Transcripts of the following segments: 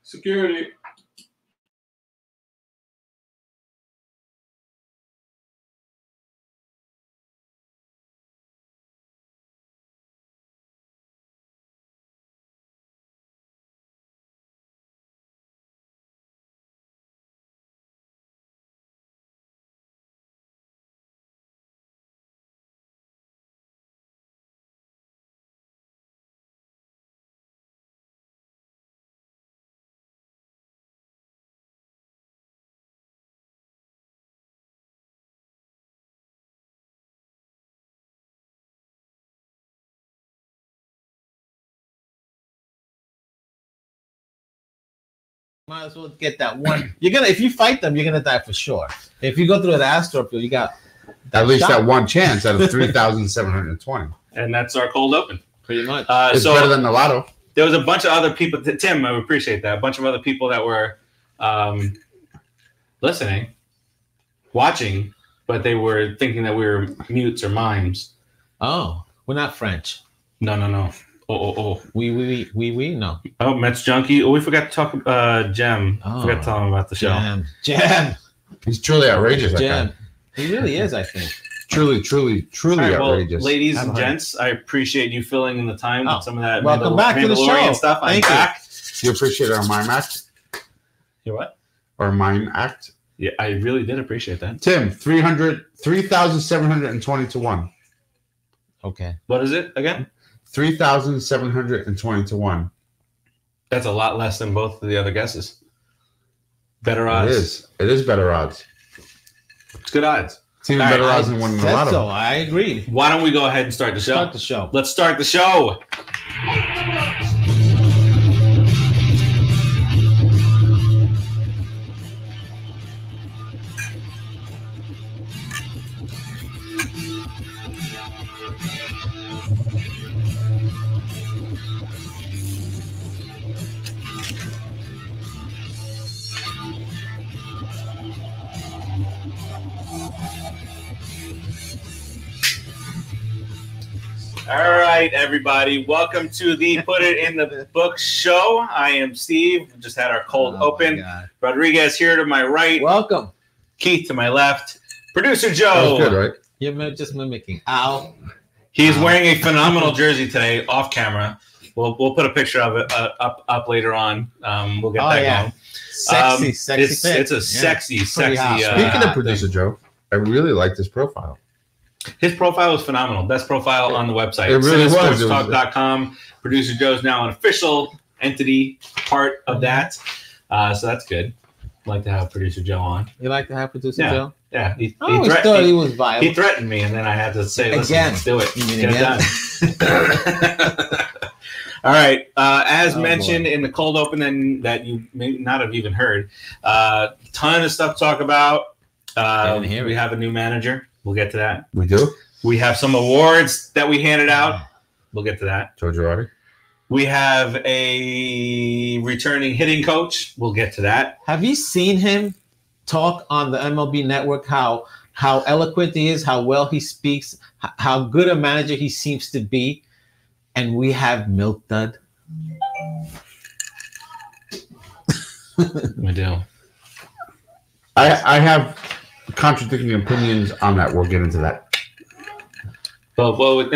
Security. Might as well get that one. If you fight them, you're gonna die for sure. If you go through the Astrofield, you got at least that one chance out of 3,720. And that's our cold open. Pretty much. It's better than the lotto. There was a bunch of other people. Tim, I appreciate that. A bunch of other people that were listening, watching, but they were thinking that we were mutes or mimes. Oh, we're not French. No. Oh. We no. Oh, Mets junkie. Oh, we forgot to talk Jem. Oh, forgot to tell him about the show. Jem. He's truly outrageous. Jem. He really is, I think. Truly right, outrageous. Well, ladies and gents, I appreciate you filling in the time with some of that. Welcome back to the show. Stuff. Thank you. Back. You appreciate our mime act? You what? Our mime act? Yeah, I really did appreciate that. Tim, 3,720 to 1. Okay. What is it again? 3,720 to 1. That's a lot less than both of the other guesses. Better odds. It is better odds. It's good odds. It's even better odds than winning the lotto. So I agree. Why don't we go ahead and start the show? Let's start the show. All right, everybody. Welcome to the Put It in the Book show. I am Steve. We just had our cold open. Rodriguez here to my right. Welcome. Keith to my left. Producer Joe. That was good, right? You're just mimicking. Ow. He's wearing a phenomenal jersey today, off camera. We'll put a picture of it up later on. We'll get that going. Sexy. It's a sexy. Speaking of Producer Joe, I really like this profile. His profile was phenomenal. Best profile on the website. It really was. CineSportsTalk.com. Producer Joe's now an official entity part of that. So that's good. I'd like to have Producer Joe on. You like to have Producer Joe? Yeah. He thought he was violent. He threatened me, and then I had to say, listen, let's do it. Get it done. All right. As mentioned in the cold open, and that you may not have even heard, ton of stuff to talk about. We have a new manager. We'll get to that. We do? We have some awards that we handed out. We'll get to that. Joe Girardi. We have a returning hitting coach. We'll get to that. Have you seen him talk on the MLB Network, how eloquent he is, how well he speaks, how good a manager he seems to be? And we have Milk Dud. We do. I have contradicting opinions on that. We'll get into that. We'll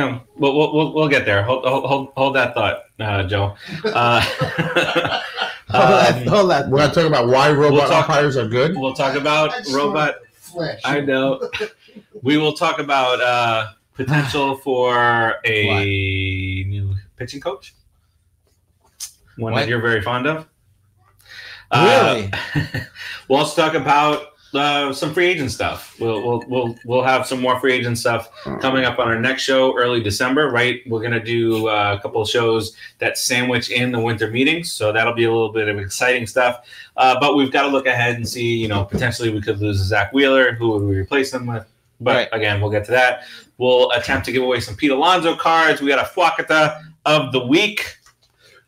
get there. Hold that thought, Joe. Hold that. We're gonna talk about why robot umpires are good. We'll talk about robot flesh. I know. We will talk about potential for a new pitching coach. One that you're very fond of. Really? We'll also talk about some free agent stuff. We'll have some more free agent stuff coming up on our next show, early December. Right, we're gonna do a couple of shows that sandwich in the winter meetings, so that'll be a little bit of exciting stuff. But we've got to look ahead and see. Potentially we could lose Zach Wheeler. Who would we replace him with? But again, we'll get to that. We'll attempt to give away some Pete Alonso cards. We got a Fwakata of the week.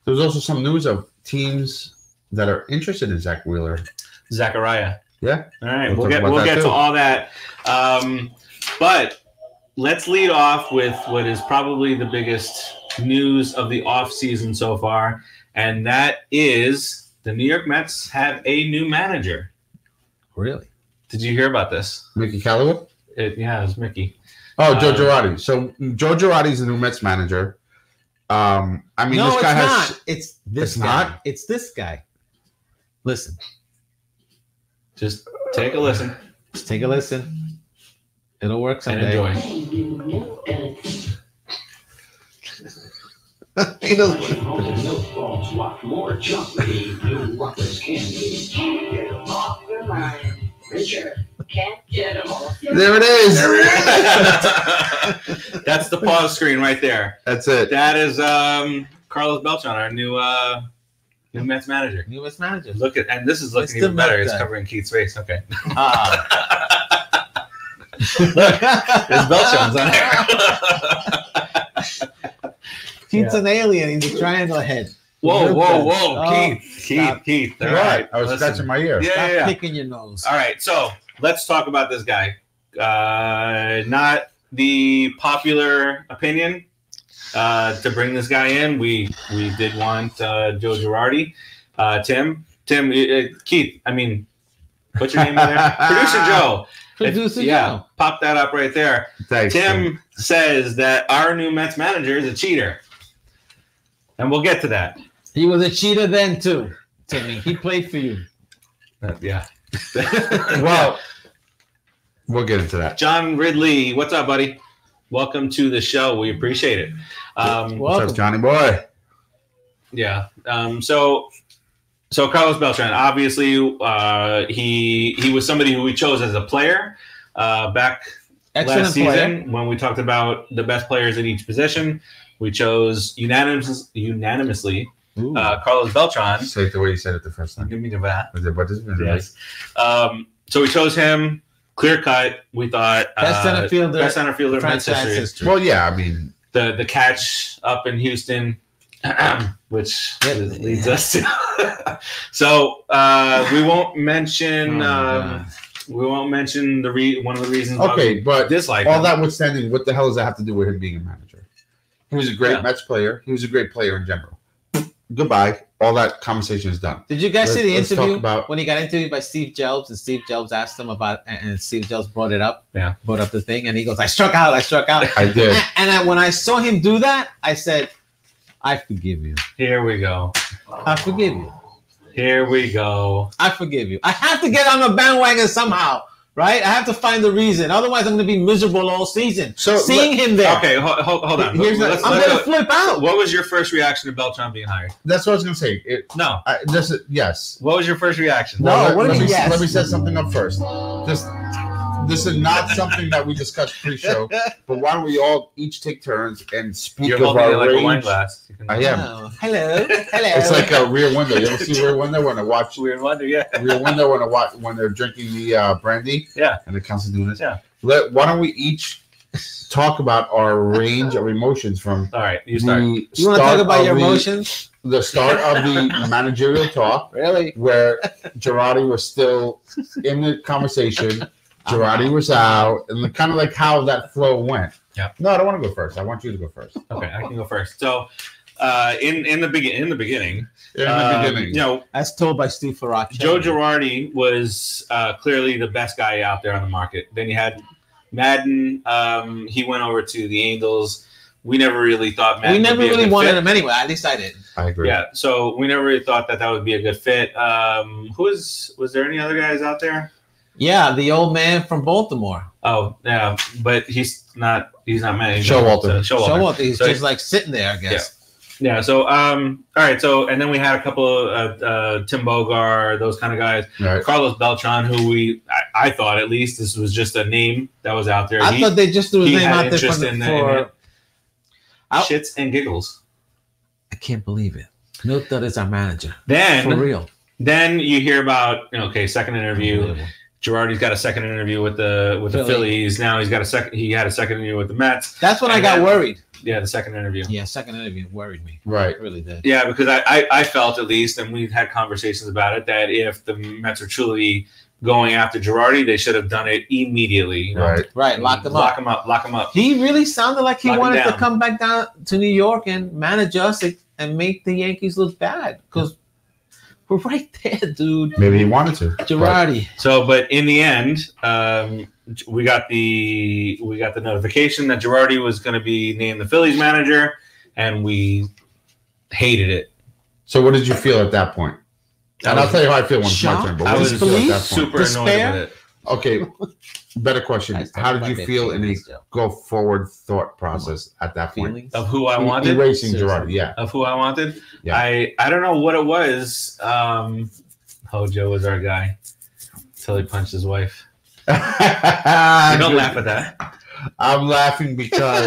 There's also some news of teams that are interested in Zach Wheeler. Zachariah. Yeah. All right. We'll get to all that. But let's lead off with what is probably the biggest news of the off season so far, and that is the New York Mets have a new manager. Really? Did you hear about this? Mickey Callaway? Yeah, it was Mickey. Oh, Joe Girardi. So Joe Girardi's the new Mets manager. I mean, No, this guy it's has. not. It's this It's guy. not? It's this guy. Listen. Just take a listen Just take a listen. It'll work and someday. enjoy. He doesn't. More chocolatey new Ruffles candy. Can't get them off your mind. Richard, can't get them off your There it is. That's the pause screen right there. That's it. That is Carlos Beltran, our new Mets manager. Newest manager. Look at, and this is looking It's the even better. Mets It's guy. covering Keith's face. Okay. Look, There's Beltran's on there. Keith's an alien. He's a triangle head. Whoa, Look whoa, at- whoa, Oh, stop. Keith. All Right. right. I was Listen. scratching my ear. Yeah, Stop yeah, yeah. picking your nose. All right, so let's talk about this guy. Not the popular opinion to bring this guy in. We did want Joe Girardi. Tim, Keith. I mean, what's your name in there? Producer Joe. Producer Yeah, Joe. pop that up right there. Thanks. Tim says that our new Mets manager is a cheater, and we'll get to that. He was a cheater then too, Timmy. He played for you. Yeah. Well, we'll get into that. John Ridley, what's up, buddy? Welcome to the show. We appreciate it. What's Welcome. up, Johnny boy? Yeah. So Carlos Beltran, obviously, he was somebody who we chose as a player back Excellent last player. season when we talked about the best players at each position. We chose unanimously Ooh. Carlos Beltran. Say it the way you said it the first time. Give me the bat. Was it what is it? Yes. So we chose him. Clear cut. We thought Best center fielder. best center fielder in Mets franchise history. history. Well, yeah, I mean, The catch up in Houston, which leads us to. So we won't mention. We won't mention one of the reasons. why okay, we but dislike all him. that withstanding, what the hell does that have to do with him being a manager? He was a great Yeah. Mets player. He was a great player in general. Goodbye. All that conversation is done. Did you guys see the Let's talk interview about- when he got interviewed by Steve Jobs and Steve Jobs asked him about, and Steve Jobs brought it up. Yeah. Brought up the thing, and he goes, "I struck out. I struck out." I did. When I saw him do that, I said, "I forgive you. Here we go. I forgive you. Here we go. I forgive you. I have to get on the bandwagon somehow, right? I have to find the reason. Otherwise, I'm going to be miserable all season. So, Seeing him there, Okay, hold on. Here's the- Let's- I'm let's going go- to flip out. What was your first reaction to Beltran being hired? That's what I was going to say. No. Yes. What was your first reaction? No, Well, what do you let mean, me, yes? let me set something up first. This is not something that we discussed pre-show, but why don't we all each take turns and speak You're of holding our it like a wine range? glass. You can- I am. Oh, hello. Hello. It's like a Rear Window. You ever see Rear Window when I watch Weird wonder, yeah. Rear Window when they're drinking the brandy? Yeah. And they're constantly doing this. Yeah. Why don't we each talk about our range of emotions from All right, you start. the You want to talk start about of your the- emotions? The start of the managerial talk, Really? where Girardi was still in the conversation. Girardi was out, and kind of like how that flow went. Yeah. No, I don't want to go first. I want you to go first. Okay, I can go first. So, in the beginning, In the beginning, you know, As told by Steve Farace. Joe Girardi was clearly the best guy out there on the market. Then you had Madden. He went over to the Angels. We never really thought Madden. We never would be a really good wanted fit. him anyway. At least I did. I agree. Yeah, so we never really thought that would be a good fit. Was there any other guys out there? Yeah, the old man from Baltimore. Oh, yeah, but he's not managing. Showalter. Showalter. He's So- just like sitting there, I guess. Yeah. So, all right. So, and then we had a couple of Tim Bogar, those kind of guys. Right. Carlos Beltran, who I thought at least this was just a name that was out there. I thought they just threw his he name had out there interest for, in for shits and giggles. I can't believe it. Milk Dud is our manager. For Then, real. then you hear about second interview. Unbelievable. Girardi's got a second interview with the Philly. Phillies. Now he's got a second. He had a second interview with the Mets. That's when I And got then- worried. Yeah, the second interview. Yeah, second interview worried me. Right. It really did. Yeah, because I felt at least, and we've had conversations about it, that if the Mets are truly going after Girardi, they should have done it immediately. You know? Right. Right, lock him Lock up. him up. Lock him up. He really sounded like he Lock him wanted to down. come back down to New York and manage us and make the Yankees look bad. Because We're right there, dude. Maybe he wanted to. Girardi. So, but in the end, we got the notification that Girardi was going to be named the Phillies manager, and we hated it. So, what did you feel at that point? And I'll tell you how I feel when it's my turn. But I what was did you feel at that point? super Despair? annoyed with it. Okay, better question. How did you feel in the go forward thought process at that point? Feelings? Of who I wanted? Erasing Girardi, yeah. Of who I wanted? Yeah. I don't know what it was. Hojo was our guy until he punched his wife. You don't laugh at that. I'm laughing because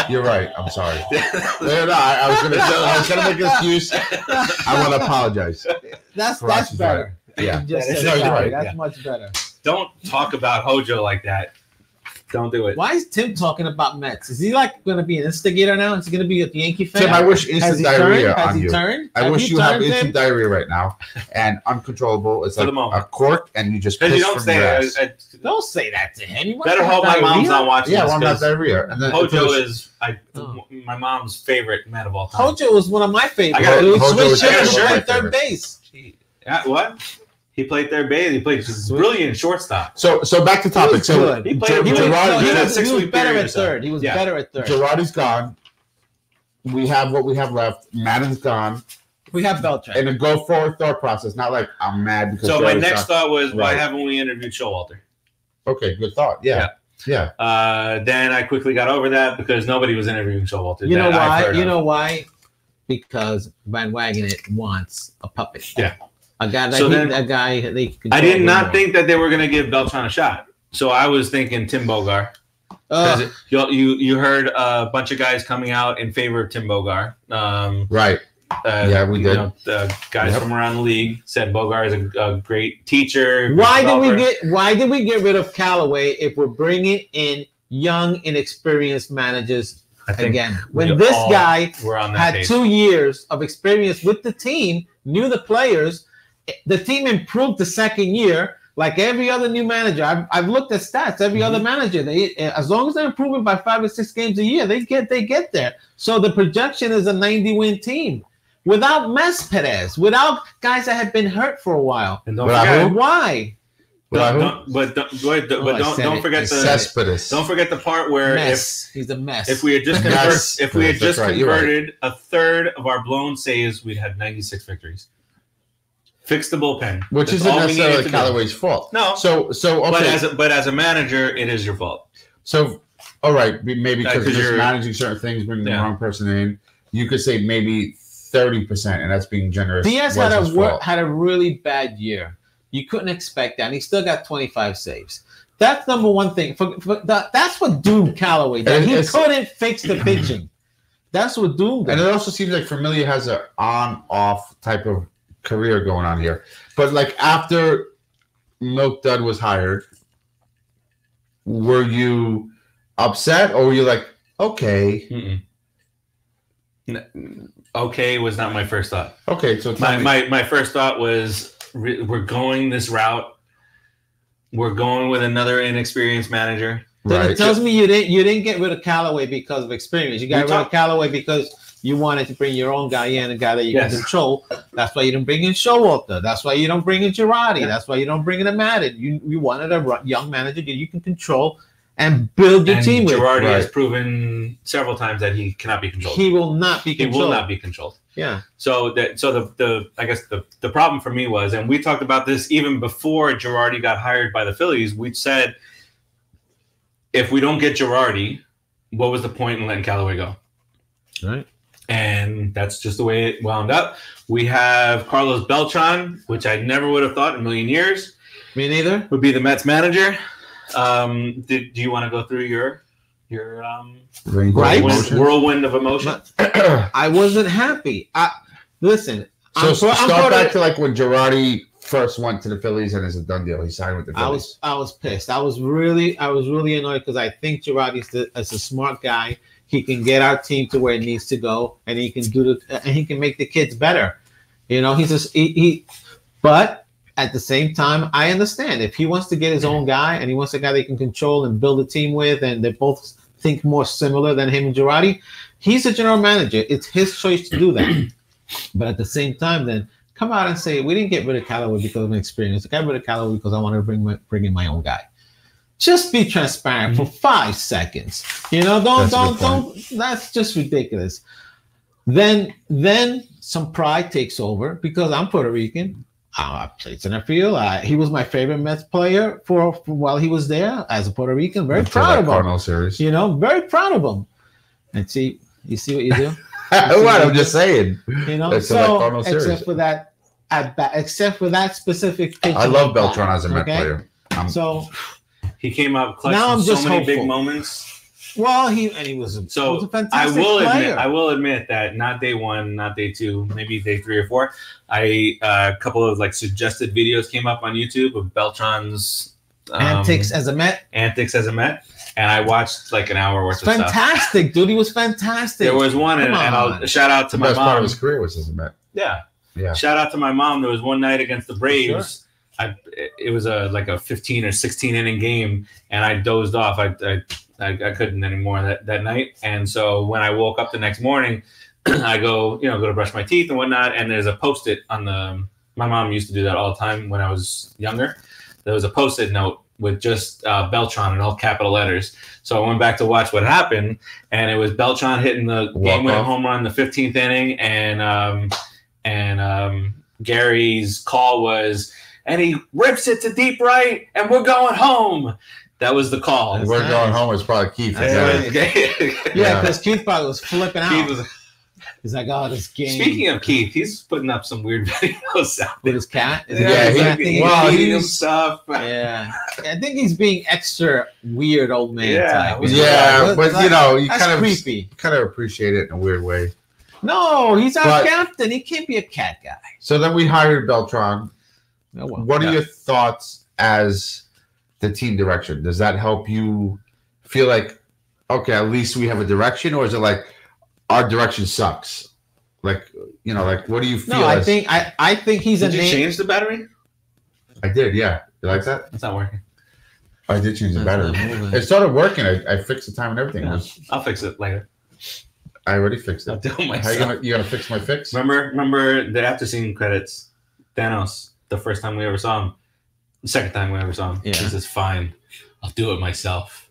you're right. I'm sorry. No, I was gonna make an excuse. I want to apologize. That's Farace is better. right. Yeah. Just No, say you're sorry. right. That's Yeah. much better. Don't talk about Hojo like that. Don't do it. Why is Tim talking about Mets? Is he like going to be an instigator now? Is he going to be a Yankee fan? Tim, I wish Has instant he diarrhea turned? Has on he you. turned? I wish you have turned, instant Tim? diarrhea right now and uncontrollable. It's For like the moment. a cork, and you just Because piss you don't from say your it. ass. Don't say that to him. He wants Better to hope have my mom's diarrhea. not watching Yeah, this. well, I'm not 'cause diarrhea. And then Hojo is Oh. my mom's favorite man of all time. Hojo was one of my favorites. I got- Dude. Hojo Switch is hitters, actually play my third favorite. base. Yeah, what? He played third base. He played brilliant shortstop. So back to He topic. was So good. He played- He was, Girardi- no, he had a was, he was 6-week better period at or so. third. He was Yeah. better at third. Girardi's gone. We have what we have left. Madden's gone. We have Beltran. In a go forward thought process, not like I'm mad because. So my Girardi's next gone. thought was, why Right. haven't we interviewed Showalter? Okay, good thought. Yeah. Then I quickly got over that because nobody was interviewing Showalter. You know that I've why? heard You of. know why? Because Van Wagenen wants a puppet. Yeah. A guy that So then- a guy that they can I did control not more. think that they were going to give Beltran a shot. So I was thinking Tim Bogar. 'Cause you heard a bunch of guys coming out in favor of Tim Bogar. Right. Yeah, we did. The guys Yep. from around the league said Bogar is a great teacher. Why developer. did we get rid of Callaway if we're bringing in young, inexperienced managers I think again? we When this all guy were on that had page. 2 years of experience with the team, knew the players, the team improved the second year. Like every other new manager, I've looked at stats. Every other manager, as long as they're improving by 5 or 6 games a year, they get there. So the projection is a 90-win team without Cespedes, without guys that have been hurt for a while. And don't But I forget, hope- Why? don't forget the Cespedes. don't forget the part where Mess. He's a mess. if we had just Yes. if we had That's just right, you're right. converted a third of our blown saves, we'd had 96 victories. Fix the bullpen, Which That's isn't all we needed necessarily to do. Callaway's fault. No. So okay. But as a manager, it is your fault. So all right, maybe because 'cause you're you're- managing certain things, bringing the Yeah. wrong person in. You could say maybe 30%, and that's being generous. Diaz was his fault. had a really bad year. You couldn't expect that. And he still got 25 saves. That's number one thing. That's what doomed Callaway. That he couldn't fix the pitching. That's what doomed And him. it also seems like Familia has a on-off type of career going on here. But like after Milk Dud was hired, were you upset or were you like, okay? Okay was not my first thought. Okay, so tell me. My first thought was we're going this route. We're going with another inexperienced manager. Then Right. it tells me you didn't get rid of Callaway because of experience. You got rid of Callaway because you wanted to bring your own guy in, a guy that you can control. That's why you don't bring in Showalter. That's why you don't bring in Girardi. That's why you don't bring in a Madden. You wanted a young manager that you can control and build your team with. Girardi has proven several times that he cannot be controlled. He will not be He controlled. will not be controlled. Yeah. So I guess the problem for me was, and we talked about this even before Girardi got hired by the Phillies. We said, if we don't get Girardi, what was the point in letting Callaway go? Right. And that's just the way it wound up. We have Carlos Beltran, which I never would have thought in a million years. Me neither. Would be the Mets manager. Do you want to go through your whirlwind of emotion? I wasn't happy. Listen. So start back to like when Girardi first went to the Phillies and it's a done deal. He signed with the Phillies. I was pissed. I was really annoyed because I think Girardi's is a smart guy. He can get our team to where it needs to go, and he can he can make the kids better. You know, but at the same time, I understand if he wants to get his own guy and he wants a guy that he can control and build a team with, and they both think more similar than him and Girardi, he's a general manager. It's his choice to do that. But at the same time, then come out and say we didn't get rid of Callaway because of experience. We got rid of Callaway because I wanted to bring in my own guy. Just be transparent for 5 seconds. You know, don't. That's just ridiculous. Then some pride takes over because I'm Puerto Rican. I played center field. He was my favorite Mets player for while he was there as a Puerto Rican. Very proud of him. Cardinal series. You know, very proud of him. And see, you see what you do. What I'm just saying. You know, so except for that, except for that specific pitch. I love Beltran as a Met player. So he came out clutch now in I'm so just many hopeful. big moments. Well, he was a fantastic player. I will admit that not day 1, not day 2, maybe day 3 or 4. A couple of like suggested videos came up on YouTube of Beltran's antics as a Met. And I watched like an hour worth of stuff. Fantastic, dude. He was fantastic. There was one, and I'll shout out to my mom. The best part of his career was as a Met. Yeah. Shout out to my mom. There was one night against the Braves. Sure. It was like a 15 or 16 inning game, and I dozed off. I couldn't anymore that night. And so when I woke up the next morning, I go to brush my teeth and whatnot. And there's a Post-it on my mom used to do that all the time when I was younger. There was a Post-it note with just Beltran in all capital letters. So I went back to watch what happened, and it was Beltran hitting the game-winning home run in the 15th inning, and Gary's call was, and he rips it to deep right, and we're going home. That was the call. And we're going home was probably Keith. Yeah, because Keith probably was flipping out. He's like, oh, this game. Speaking of Keith, he's putting up some weird videos out with his cat. He's stuff. Yeah, I think he's being extra weird old man type. Yeah, but you kind of creepy. Kind of appreciate it in a weird way. No, he's our captain. He can't be a cat guy. So then we hired Beltran. Oh, well, what are your thoughts as the team direction? Does that help you feel like, okay, at least we have a direction, or is it like our direction sucks? Like, what do you feel? No, I think he's Did you change the battery? I did, yeah. You like that? It's not working. I did change the battery. It started working. I fixed the time and everything. Yeah, I'll fix it later. I already fixed it. I'll do it myself. How you gonna fix my fix? Remember the after scene credits? Thanos, the first time we ever saw him. The second time we ever saw him. Yeah. He says, fine, I'll do it myself.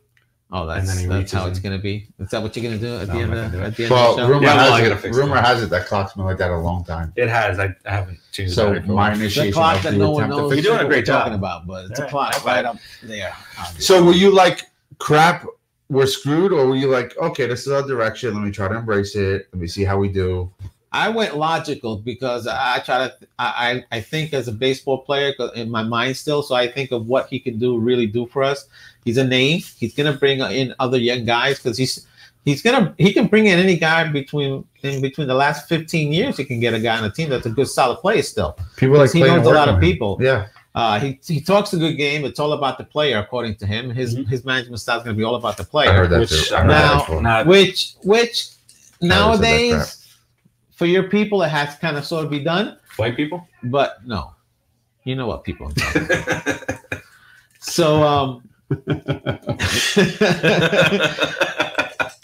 Oh, that's how it's going to be. Is that what you're going to do at the end of the show? Rumor has it that clock's been like that a long time. It has. I haven't changed so it. So my initiation. The clock that no one knows. You're doing a great job. Talking about, but it's a clock right up there. Obviously. So were you like, crap, we're screwed? Or were you like, okay, this is our direction. Let me try to embrace it. Let me see how we do. I went logical because I think as a baseball player in my mind still, so I think of what he can really do for us. He's a name. He's gonna bring in other young guys because he can bring in any guy between the last 15 years. He can get a guy on a team that's a good solid player still. People like he knows a lot of people. Yeah. He talks a good game. It's all about the player, according to him. His management style is going to be all about the player. I heard that too. Which nowadays. For your people, it has to kind of sort of be done. White people? But no. You know what people I'm talking about. So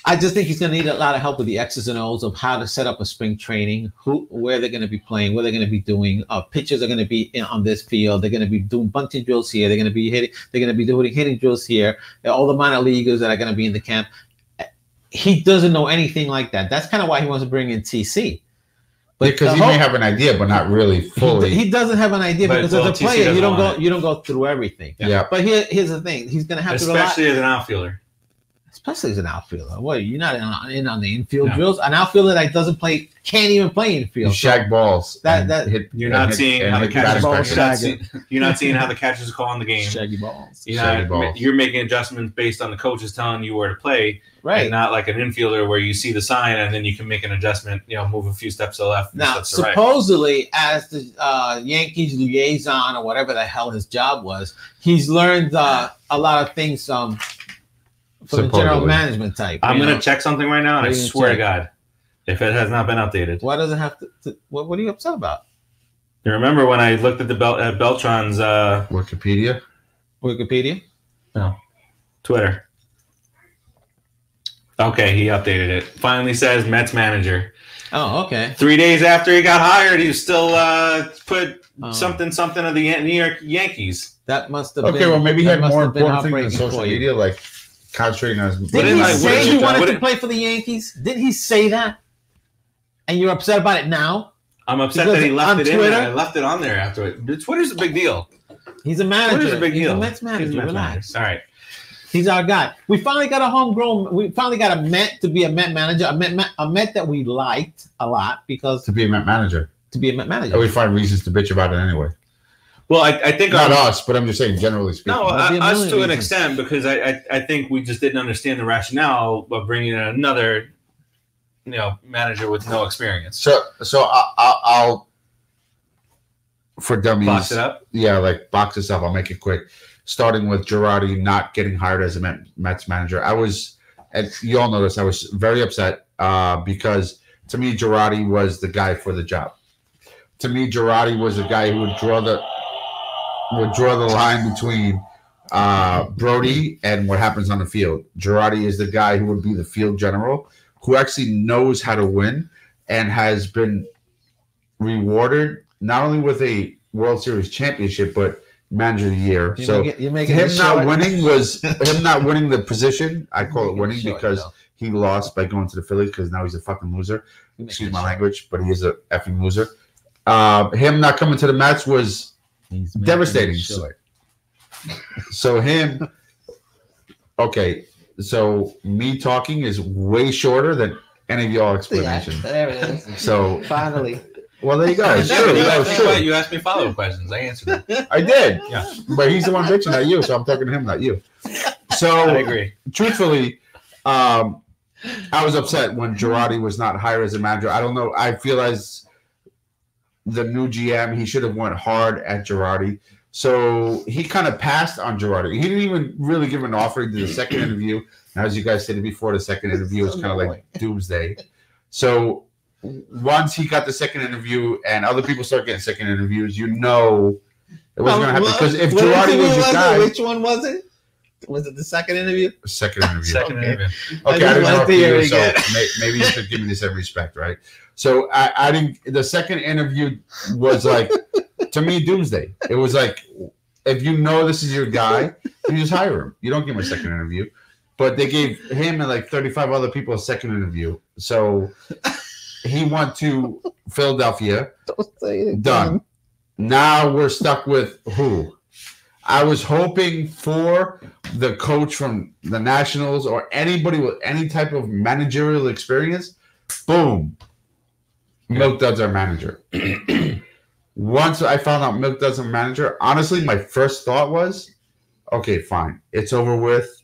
I just think he's going to need a lot of help with the X's and O's of how to set up a spring training, where they're going to be playing, what they're going to be doing. Pitchers are going to be on this field. They're going to be doing bunting drills here. They're going to be hitting. They're going to be doing hitting drills here. All the minor leaguers that are going to be in the camp. He doesn't know anything like that. That's kind of why he wants to bring in TC. Because he may have an idea, but not really fully. He doesn't have an idea because as a player, you don't go through everything. Yeah. But here's the thing: he's going to have especially as an outfielder. Especially as an outfielder. What, you're not in on the infield drills. An outfielder that doesn't play can't even play infield. You shag balls. You're not seeing how the catchers are calling the game. Shaggy balls. You're making adjustments based on the coaches telling you where to play. Right. And not like an infielder where you see the sign and then you can make an adjustment, move a few steps to the left. Now, supposedly, as the Yankees liaison or whatever the hell his job was, he's learned a lot of things from the general management type. I'm going to check something right now, and I swear to God, if it has not been updated. Why does it have to what are you upset about? You remember when I looked at Beltran's Wikipedia? Wikipedia? No. Twitter. Okay, he updated it. Finally says Mets manager. Oh, okay. 3 days after he got hired, he still put something of the New York Yankees. That must have been. Okay, well, maybe he had more important things than heartbreaking social for you. media, like concentrating on his. Didn't he What say did he you- wanted what to did- play for the Yankees? Didn't he say that? And you're upset about it now? I'm upset Because that he left on it in Twitter- there. I left it on there after it. Twitter's a big deal. He's a manager. Twitter's a big deal. He's a Mets manager. He's a Mets Relax. manager. All right. He's our guy. We finally got a homegrown. We finally got a Met to be a Met manager. A Met that we liked a lot because To be a Met manager. to be a Met manager. And we find reasons to bitch about it anyway. Well, I think Not us, but I'm just saying, generally speaking. No, There'll be a us million to an reasons. extent, because I think we just didn't understand the rationale of bringing in another, manager with no experience. So I'll for dummies. Box it up. Yeah, like box this up. I'll make it quick. Starting with Girardi not getting hired as a Mets manager, I was, and you all know this, I was very upset because to me Girardi was the guy for the job. To me, Girardi was the guy who would draw the line between Brody and what happens on the field. Girardi is the guy who would be the field general, who actually knows how to win and has been rewarded not only with a World Series championship, but manager of the year. You're making him this not short. winning was him not winning the position. I call it winning Short, because though. he lost by going to the Phillies because now he's a fucking loser. You're making Excuse it my short. language, but he is a effing loser. Him not coming to the Mets was He's making devastating. it short. So him, okay. So me talking is way shorter than any of y'all explanation. There it is. So Finally. well, there you go. It's true. You That was asked me true. you asked me follow-up questions. I answered them. I did. Yeah. But he's the one bitching, not you. So I'm talking to him, not you. So I agree. truthfully, I was upset when Girardi was not hired as a manager. I don't know. I feel as the new GM, he should have went hard at Girardi. So he kind of passed on Girardi. He didn't even really give an offer. He did a second interview. And as you guys said before, the second interview was kind of like doomsday. So once he got the second interview and other people start getting second interviews, it wasn't going to happen. Because if Girardi was your guy... Which one was it? Was it the second interview? Second interview. Second interview. Okay, I didn't know if to hear you, it so again. maybe you should give me the same respect, right? So I didn't. The second interview was like, to me, doomsday. It was like, if you know this is your guy, you just hire him. You don't give him a second interview. But they gave him and like 35 other people a second interview. So he went to Philadelphia. Don't say it. Done. Now we're stuck with who? I was hoping for the coach from the Nationals or anybody with any type of managerial experience. Boom. Milk Duds our manager. Once I found out Milk Duds our manager, honestly, my first thought was, okay, fine. It's over with.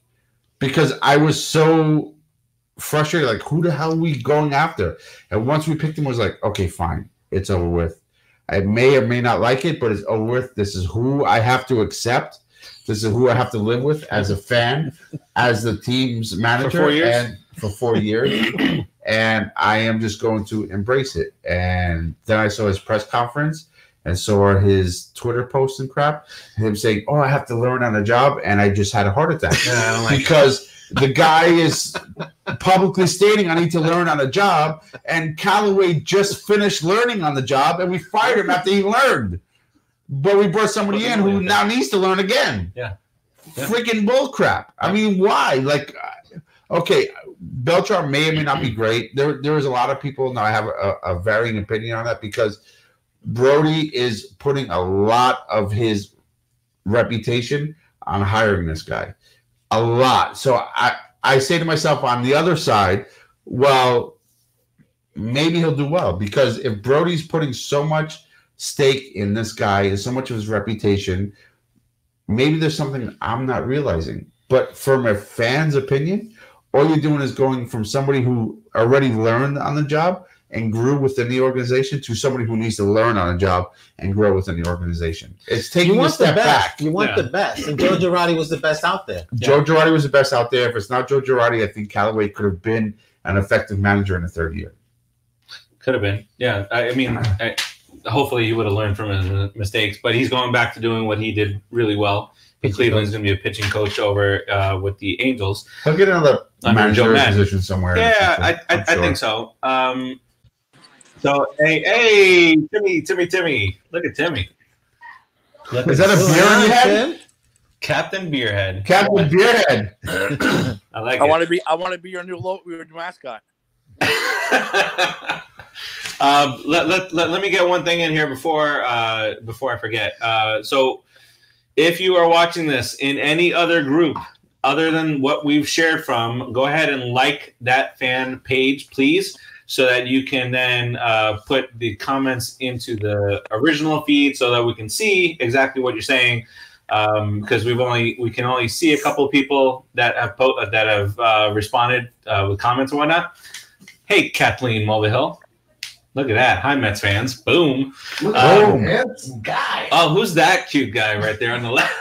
Because I was so frustrated. Like, who the hell are we going after? And once we picked him, I was like, okay, fine. It's over with. I may or may not like it, but it's over with. This is who I have to accept. This is who I have to live with as a fan, as the team's manager. For 4 years? And for 4 years. And I am just going to embrace it. And then I saw his press conference and saw his Twitter posts and crap. Him saying, oh, I have to learn on the job. And I just had a heart attack. Yeah, I don't like Because the guy is publicly stating I need to learn on a job, and Callaway just finished learning on the job, and we fired him after he learned. But we brought somebody in who now needs to learn again. Yeah. Freaking bullcrap. I mean, why? Like, okay, Beltran may or may not be great. There is a lot of people now I have a varying opinion on that because Brody is putting a lot of his reputation on hiring this guy. A lot. So I say to myself on the other side, well, maybe he'll do well because if Brody's putting so much stake in this guy and so much of his reputation, maybe there's something I'm not realizing. But from a fan's opinion, all you're doing is going from somebody who already learned on the job and grew within the organization to somebody who needs to learn on a job and grow within the organization. It's taking a step back. You want the best. And Joe Girardi was the best out there. Joe Girardi was the best out there. If it's not Joe Girardi, I think Callaway could have been an effective manager in the third year. Could have been. Yeah. I mean, hopefully he would have learned from his mistakes, but he's going back to doing what he did really well Cleveland's going to be a pitching coach over with the Angels. He'll get another manager Madden. position somewhere. Yeah, I think so. So, hey, Timmy. Look at Timmy. Is that a beer in your head? Captain Beerhead. Captain Beerhead. I like it. I want to be your new mascot. Let me get one thing in here before I forget. So if you are watching this in any other group other than what we've shared from, go ahead and like that fan page, please, so that you can then put the comments into the original feed so that we can see exactly what you're saying. Because we can only see a couple of people that have responded with comments and whatnot. Hey, Kathleen Mulvihill. Look at that. Hi, Mets fans. Boom. Guy. Oh, who's that cute guy right there on the left?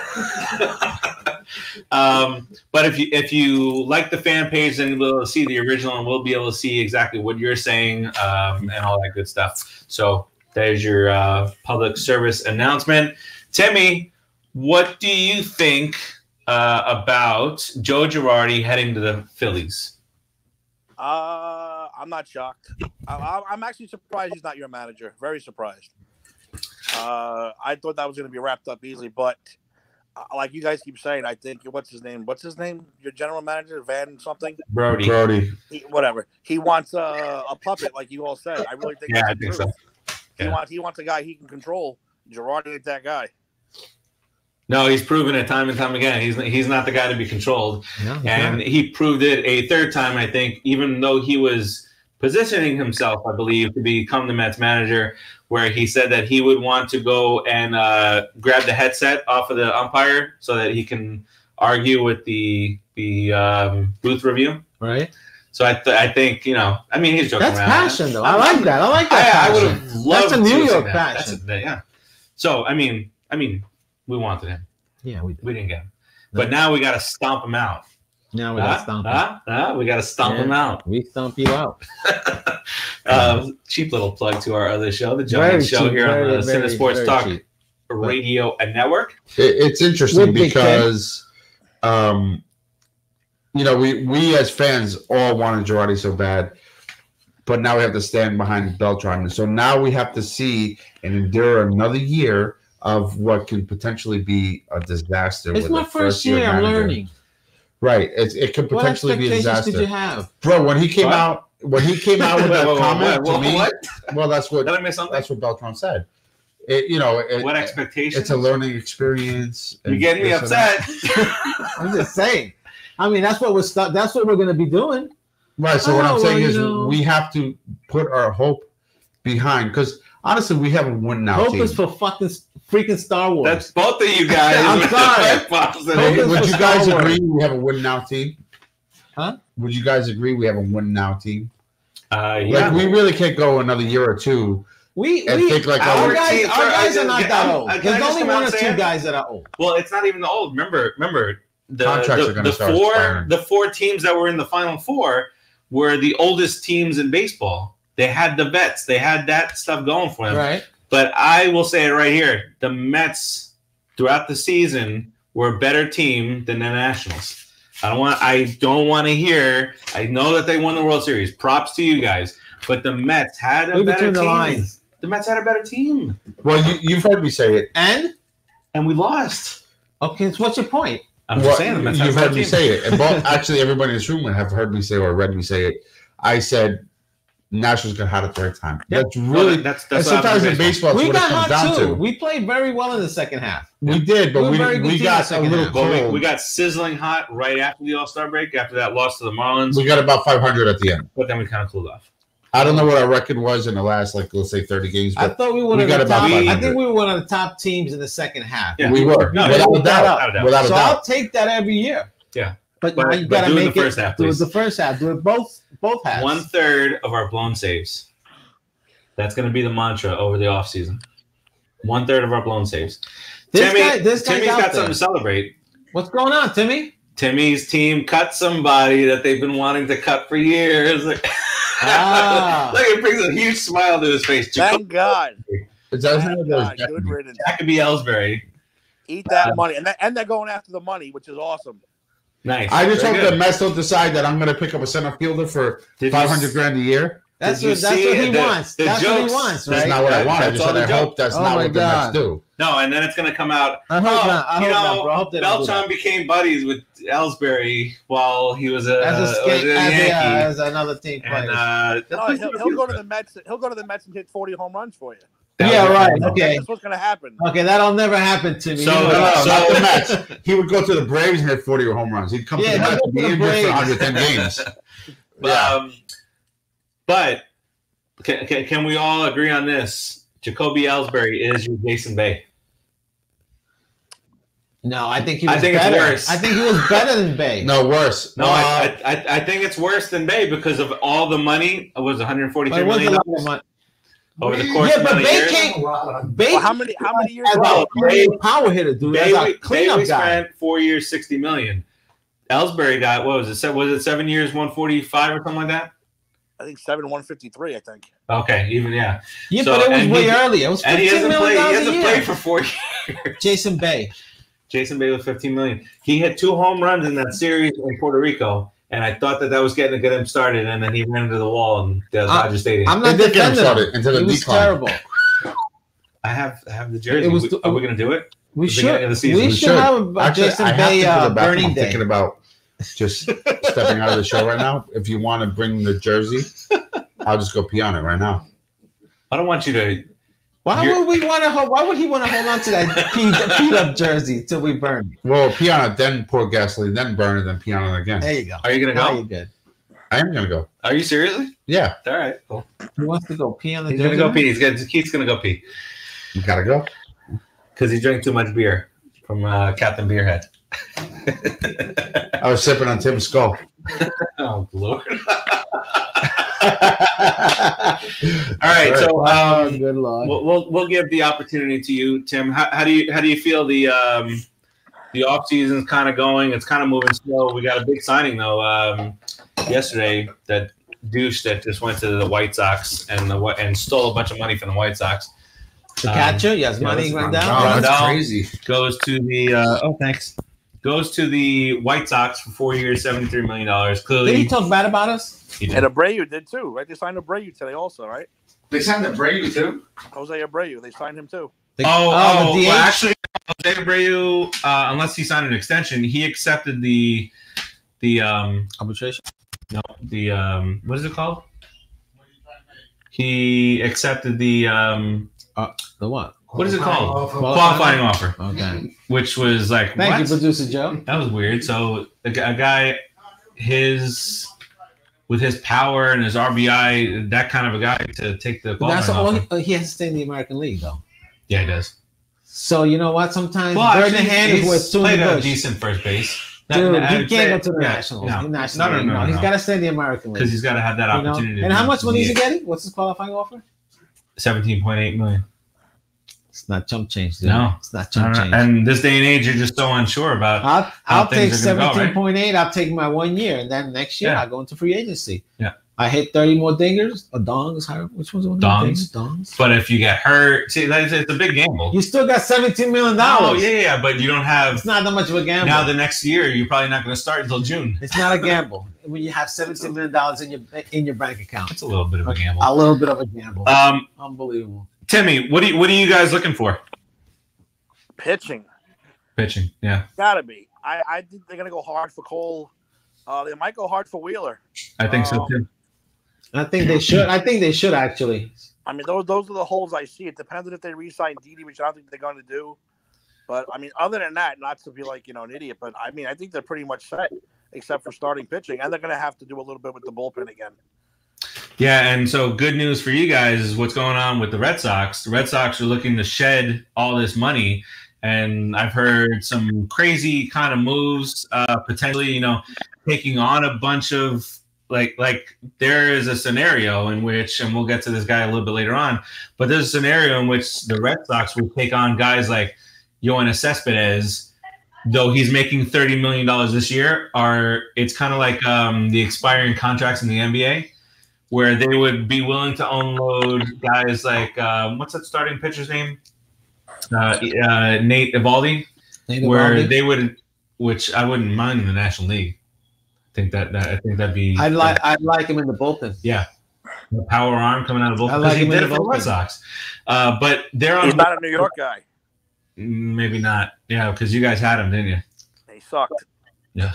But if you like the fan page, then you'll be able to see the original, and we'll be able to see exactly what you're saying and all that good stuff. So there's your public service announcement. Timmy, what do you think about Joe Girardi heading to the Phillies? I'm not shocked. I'm actually surprised he's not your manager. Very surprised. I thought that was going to be wrapped up easily, but like you guys keep saying, I think what's his name? Your general manager, Van something? Brody. Whatever. He wants a puppet, like you all said. I really think. Yeah, I think so. Yeah. He wants a guy he can control. Girardi ain't that guy. No, he's proven it time and time again. He's not the guy to be controlled. No, and he proved it a third time, I think, even though he was positioning himself, I believe, to become the Mets manager, where he said that he would want to go and grab the headset off of the umpire so that he can argue with the booth review. Right. So I think, he's joking That's around. passion, though. I like that. I would have loved That's a New to York see passion. yeah. So, I mean, we wanted him. Yeah, we didn't get him. But now we got to stomp him out. Now we got to stomp him. We got to stomp him out. We stomp you out. Cheap little plug to our other show, the Giant Show here on the CineSportsTalk Radio Network. It's interesting because, we as fans all wanted Girardi so bad, but now we have to stand behind Beltran. And so now we have to see and endure another year of what can potentially be a disaster. It's my first year. I'm learning. Right. It could potentially be a disaster. What expectations did you have? Bro, when he came out with that comment to me, what? Well, that's what Did I miss something? That's what Beltran said. What expectations? It's a learning experience. You're getting me upset. I'm just saying. I mean, that's what we're going to be doing. Right. So what I'm saying is we have to put our hope behind, because honestly, we have a win now. Hope is for freaking Star Wars. That's both of you guys. I'm sorry. Would you guys agree we have a win now team? Huh? Would you guys agree we have a win now team? Yeah. Like, we really can't go another year or two. Our guys are not that old. There's only one or two guys that are old. Well, it's not even the old. Remember, the four teams that were in the Final Four were the oldest teams in baseball. They had the vets. They had that stuff going for them. Right. But I will say it right here. The Mets, throughout the season, were a better team than the Nationals. I don't want to hear. I know that they won the World Series. Props to you guys. But the Mets had a better team. The Mets had a better team. Well, you've heard me say it. And we lost. Okay, so what's your point? I'm just saying the Mets you've heard me say it. And actually, everybody in this room would have heard me say or read me say it. I said Nationals got hot a third time. Yep. That's really that's sometimes in baseball. We got hot down too. We played very well in the second half. We did, but we got a little cold. We got sizzling hot right after the All-Star break. After that loss to the Marlins, we got about 500 at the end. But then we kind of cooled off. I don't know what our record was in the last, let's say 30 games. I thought we were I think we were one of the top teams in the second half. Yeah. We were. No, without a doubt. So I'll take that every year. Yeah. But you got to make the first half, please. Do the first half. Do it both halves. 1/3 of our blown saves. That's going to be the mantra over the offseason. 1/3 of our blown saves. Timmy's got something to celebrate. What's going on, Timmy? Timmy's team cut somebody that they've been wanting to cut for years. Look, it brings a huge smile to his face. Thank God. Good riddance. Jacoby Ellsbury. Eat that money, and they're going after the money, which is awesome. Nice. I just Very hope good. the Mets don't decide that I'm going to pick up a center fielder for Did you $500,000 a year. That's Did you what see he the- wants. the That's what jokes? he wants, That's right? not what I want. I That's just all said I the hope that's Oh not my what the Mets God. do. No, and then it's going to come out. I hope not. I you hope know, not, bro. I hope they don't do Beltran that. became buddies with Ellsbury while he was a As a skank, Yankee. as another team player. And He'll go to the Mets. He'll go to the Mets and hit 40 home runs for you. Yeah, right. Okay. That's what's going to happen. Okay, that'll never happen to me. So- You know No, that. not the Mets. He would go to the Braves and hit 40 home runs. He'd come Yeah, to the he'll Mets go and be to the injured for Braves. 110 games. But can we all agree on this? Jacoby Ellsbury is your Jason Bay. No, I think he was I think it's better. worse. I think he was better than Bay. No, worse. No, I think it's worse than Bay because of all the money. It was $143 But it was a million lot of money. over the course Yeah, of but many Bay years. came. Bay Well, how many years? as Bro, a power hitter, dude. Bay, As a we cleanup guy. spent 4 years, $60 million. Ellsbury got what was it? Was it 7 years, 145 or something like that? I think 153. I think. Okay, even yeah. Yeah, So- but it was and way he- earlier. It was And he $15 hasn't played. He million a hasn't year. played for 4 years. Jason Bay. Jason Bay with $15 million. He hit 2 home runs in that series in Puerto Rico, and I thought that was getting to get him started, and then he ran into the wall in the Dodger Stadium. I'm They not did get him defending started him. into the It was decline. terrible. I have the jersey. It was- Are we going to do it? We The beginning of the should. season. We should have a Actually, Jason I have Bay to go to the bathroom. burning I'm day. thinking about just stepping out of the show right now. If you want to bring the jersey, I'll just go pee on it right now. I don't want you to. Why You're- would we want to? Why would he want to hold on to that beat up jersey till we burn? Well, pee on it, then pour gasoline, then burn it, then pee on it again. There you go. Are you going to Now go? you're good. I am going to go. Are you seriously? Yeah, All right. Cool. He wants to go pee on the He's jersey. going to go pee. Keith's going to go pee you got to go. because he drank too much beer from Captain Beerhead. I was sipping on Tim's skull. Oh, Lord. All right. So Oh, good lord. we'll give the opportunity to you, Tim. How do you feel the off season's kind of going? It's kind of moving slow. We got a big signing though yesterday. That douche that just went to the White Sox and stole a bunch of money from the White Sox. The catcher, yes, money went down. Oh, that's Rondell crazy. Goes to the thanks. Goes to the White Sox for 4 years, $73 million. Clearly, Did he talk bad about us? he did. And Abreu did too, right? They signed Abreu today also, right? They signed the Brady too. Jose Abreu, they signed him too. The- the DH? well, actually, Jose Abreu, unless he signed an extension, he accepted the arbitration. no the what is it called? He accepted the The what? what is it called? Qualifying Qualifying offer, Okay. which was like Thank what? you, producer Joe. That was weird. So a guy, with his power and his RBI, that kind of a guy to take the That's qualifying all. offer. He has to stay in the American League, though. Yeah, he does. So you know what? Sometimes Well, bird in actually, hand is he's worth two in played the a bush. decent first base. Dude, he I'd can't say- go to the yeah, Nationals. No. He's got to stay in the American Because League. he's got to have that You know? opportunity. And how much money is he getting? What's his qualifying offer? 17.8 million. It's not chump change, dude. No. It's not chump change. And this day and age, you're just so unsure about. I'll take things are gonna go, right? 17.8. I'll take my 1 year, and then next year Yeah. I'll go into free agency. Yeah. I hit 30 more dingers or dongs. Which one's one? Dongs. Dongs. But if you get hurt, see, it's a big gamble. You still got $17 million. Oh yeah, but you don't have. It's not that much of a gamble. Now the next year, you're probably not going to start until June. It's not a gamble when you have $17 million in your bank account. It's a little bit of a gamble. A little bit of a gamble. Unbelievable. Timmy, what are you guys looking for? Pitching, Pitching, yeah. gotta be. I think they're gonna go hard for Cole. They might go hard for Wheeler. I think so too. I think they should. I think they should actually. I mean, those are the holes I see. It depends on if they re-sign Didi, which I don't think they're going to do. But I mean, other than that, not to be like an idiot, but I mean, I think they're pretty much set, except for starting pitching, and they're going to have to do a little bit with the bullpen again. Yeah, and so good news for you guys is what's going on with the Red Sox. The Red Sox are looking to shed all this money, and I've heard some crazy kind of moves, potentially, taking on a bunch of like there is a scenario in which, and we'll get to this guy a little bit later on, but there's a scenario in which the Red Sox would take on guys like Yoenis Cespedes, though he's making $30 million this year. It's kind of like the expiring contracts in the NBA, where they would be willing to unload guys like what's that starting pitcher's name? Nate Eovaldi. where they would, which I wouldn't mind in the National League. I think that'd be. I'd like him in the bullpen. Yeah, the power arm coming out of the bullpen. I like he him did in it the for the Red bullpen. Sox. But they're on. He's not a New York guy. Maybe not. Yeah, because you guys had him, didn't you? He sucked. Yeah.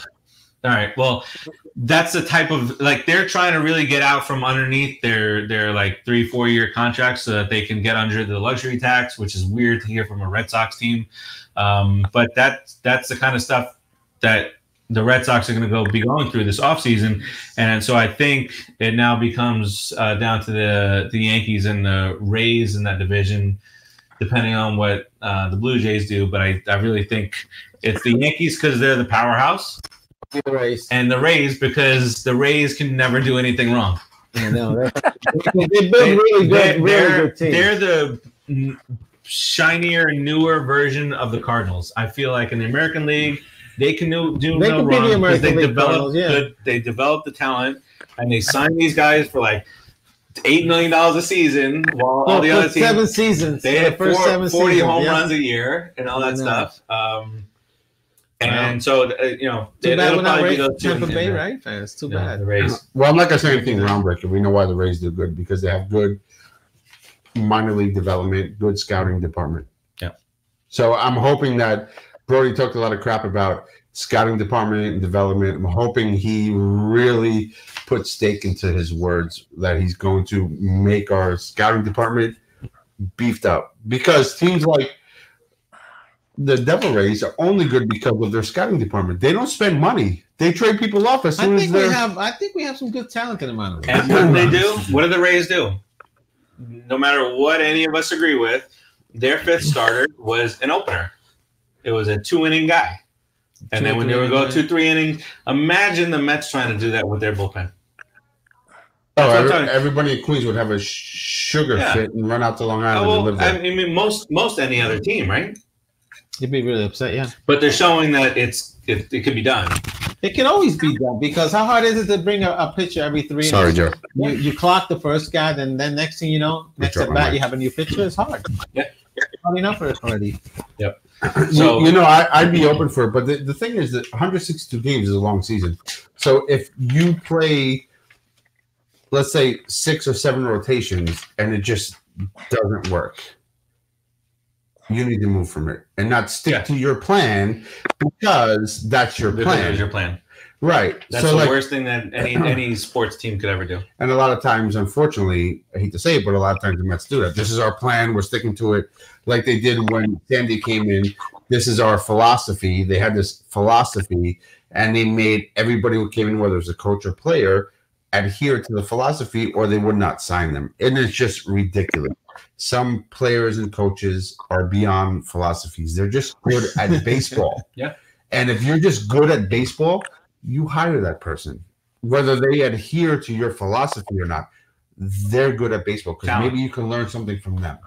All right. Well, that's the type of they're trying to really get out from underneath their like 3-4 year contracts so that they can get under the luxury tax, which is weird to hear from a Red Sox team. But that's the kind of stuff that the Red Sox are going to be going through this offseason. And so I think it now becomes down to the Yankees and the Rays in that division, depending on what the Blue Jays do. But I really think it's the Yankees because they're the powerhouse. The Rays. And the Rays because the Rays can never do anything wrong. I know. They've been really good team. They're the shinier, newer version of the Cardinals. I feel like in the American League, they can do no wrong because they develop the talent and they sign these guys for like $8 million a season, while all the other teams 7 seasons. they had 40 seasons, home runs a year and all that stuff. And so too bad we're not Rays Tampa Bay, right? It's too bad. The Rays. Well, I'm not gonna say anything groundbreaking. We know why the Rays do good because they have good minor league development, good scouting department. Yeah. So I'm hoping that Brody talked a lot of crap about scouting department and development. I'm hoping he really put stake into his words that he's going to make our scouting department beefed up because teams like the Devil Rays are only good because of their scouting department. They don't spend money. They trade people off as soon as they're... I think we have some good talent in the minor league. And what do they do? What do the Rays do? No matter what any of us agree with, their fifth starter was an opener. It was a 2-inning guy. And then when they would go 2-3 innings, imagine the Mets trying to do that with their bullpen. Everybody in Queens would have a sugar fit and run out to Long Island and live there. I mean, most any other team, right? You'd be really upset, yeah. But they're showing that it can be done. It can always be done because how hard is it to bring a pitcher every 3 innings? Sorry, Joe. You clock the first guy, then next thing you know, next at bat you have a new pitcher. It's hard. Yeah. Hard enough for it already. Yep. So I'd be open for it, but the thing is that 162 games is a long season. So if you play, let's say 6 or 7 rotations, and it just doesn't work, you need to move from it and not stick to your plan because that's your plan. That's your plan. Right. That's the worst thing that any sports team could ever do. And a lot of times, unfortunately, I hate to say it, but a lot of times the Mets do that. This is our plan. We're sticking to it like they did when Sandy came in. This is our philosophy. They had this philosophy, and they made everybody who came in, whether it was a coach or player, adhere to the philosophy or they would not sign them. And it's just ridiculous. Some players and coaches are beyond philosophies. They're just good at baseball. Yeah. And if you're just good at baseball, you hire that person. Whether they adhere to your philosophy or not, they're good at baseball because maybe you can learn something from them.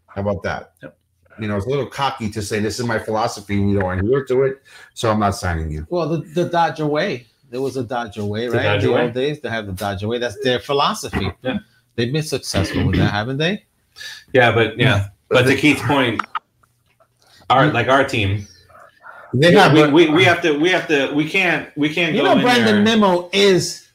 How about that? Yep. It's a little cocky to say this is my philosophy and you don't adhere to it, so I'm not signing you. Well, the Dodger way. There was a Dodger way, right? In the old days, they have the Dodger way. That's their philosophy. Yeah. They've been successful with that, haven't they? Yeah, but to Keith's point, our team, we can't go in Brandon there. Nimmo is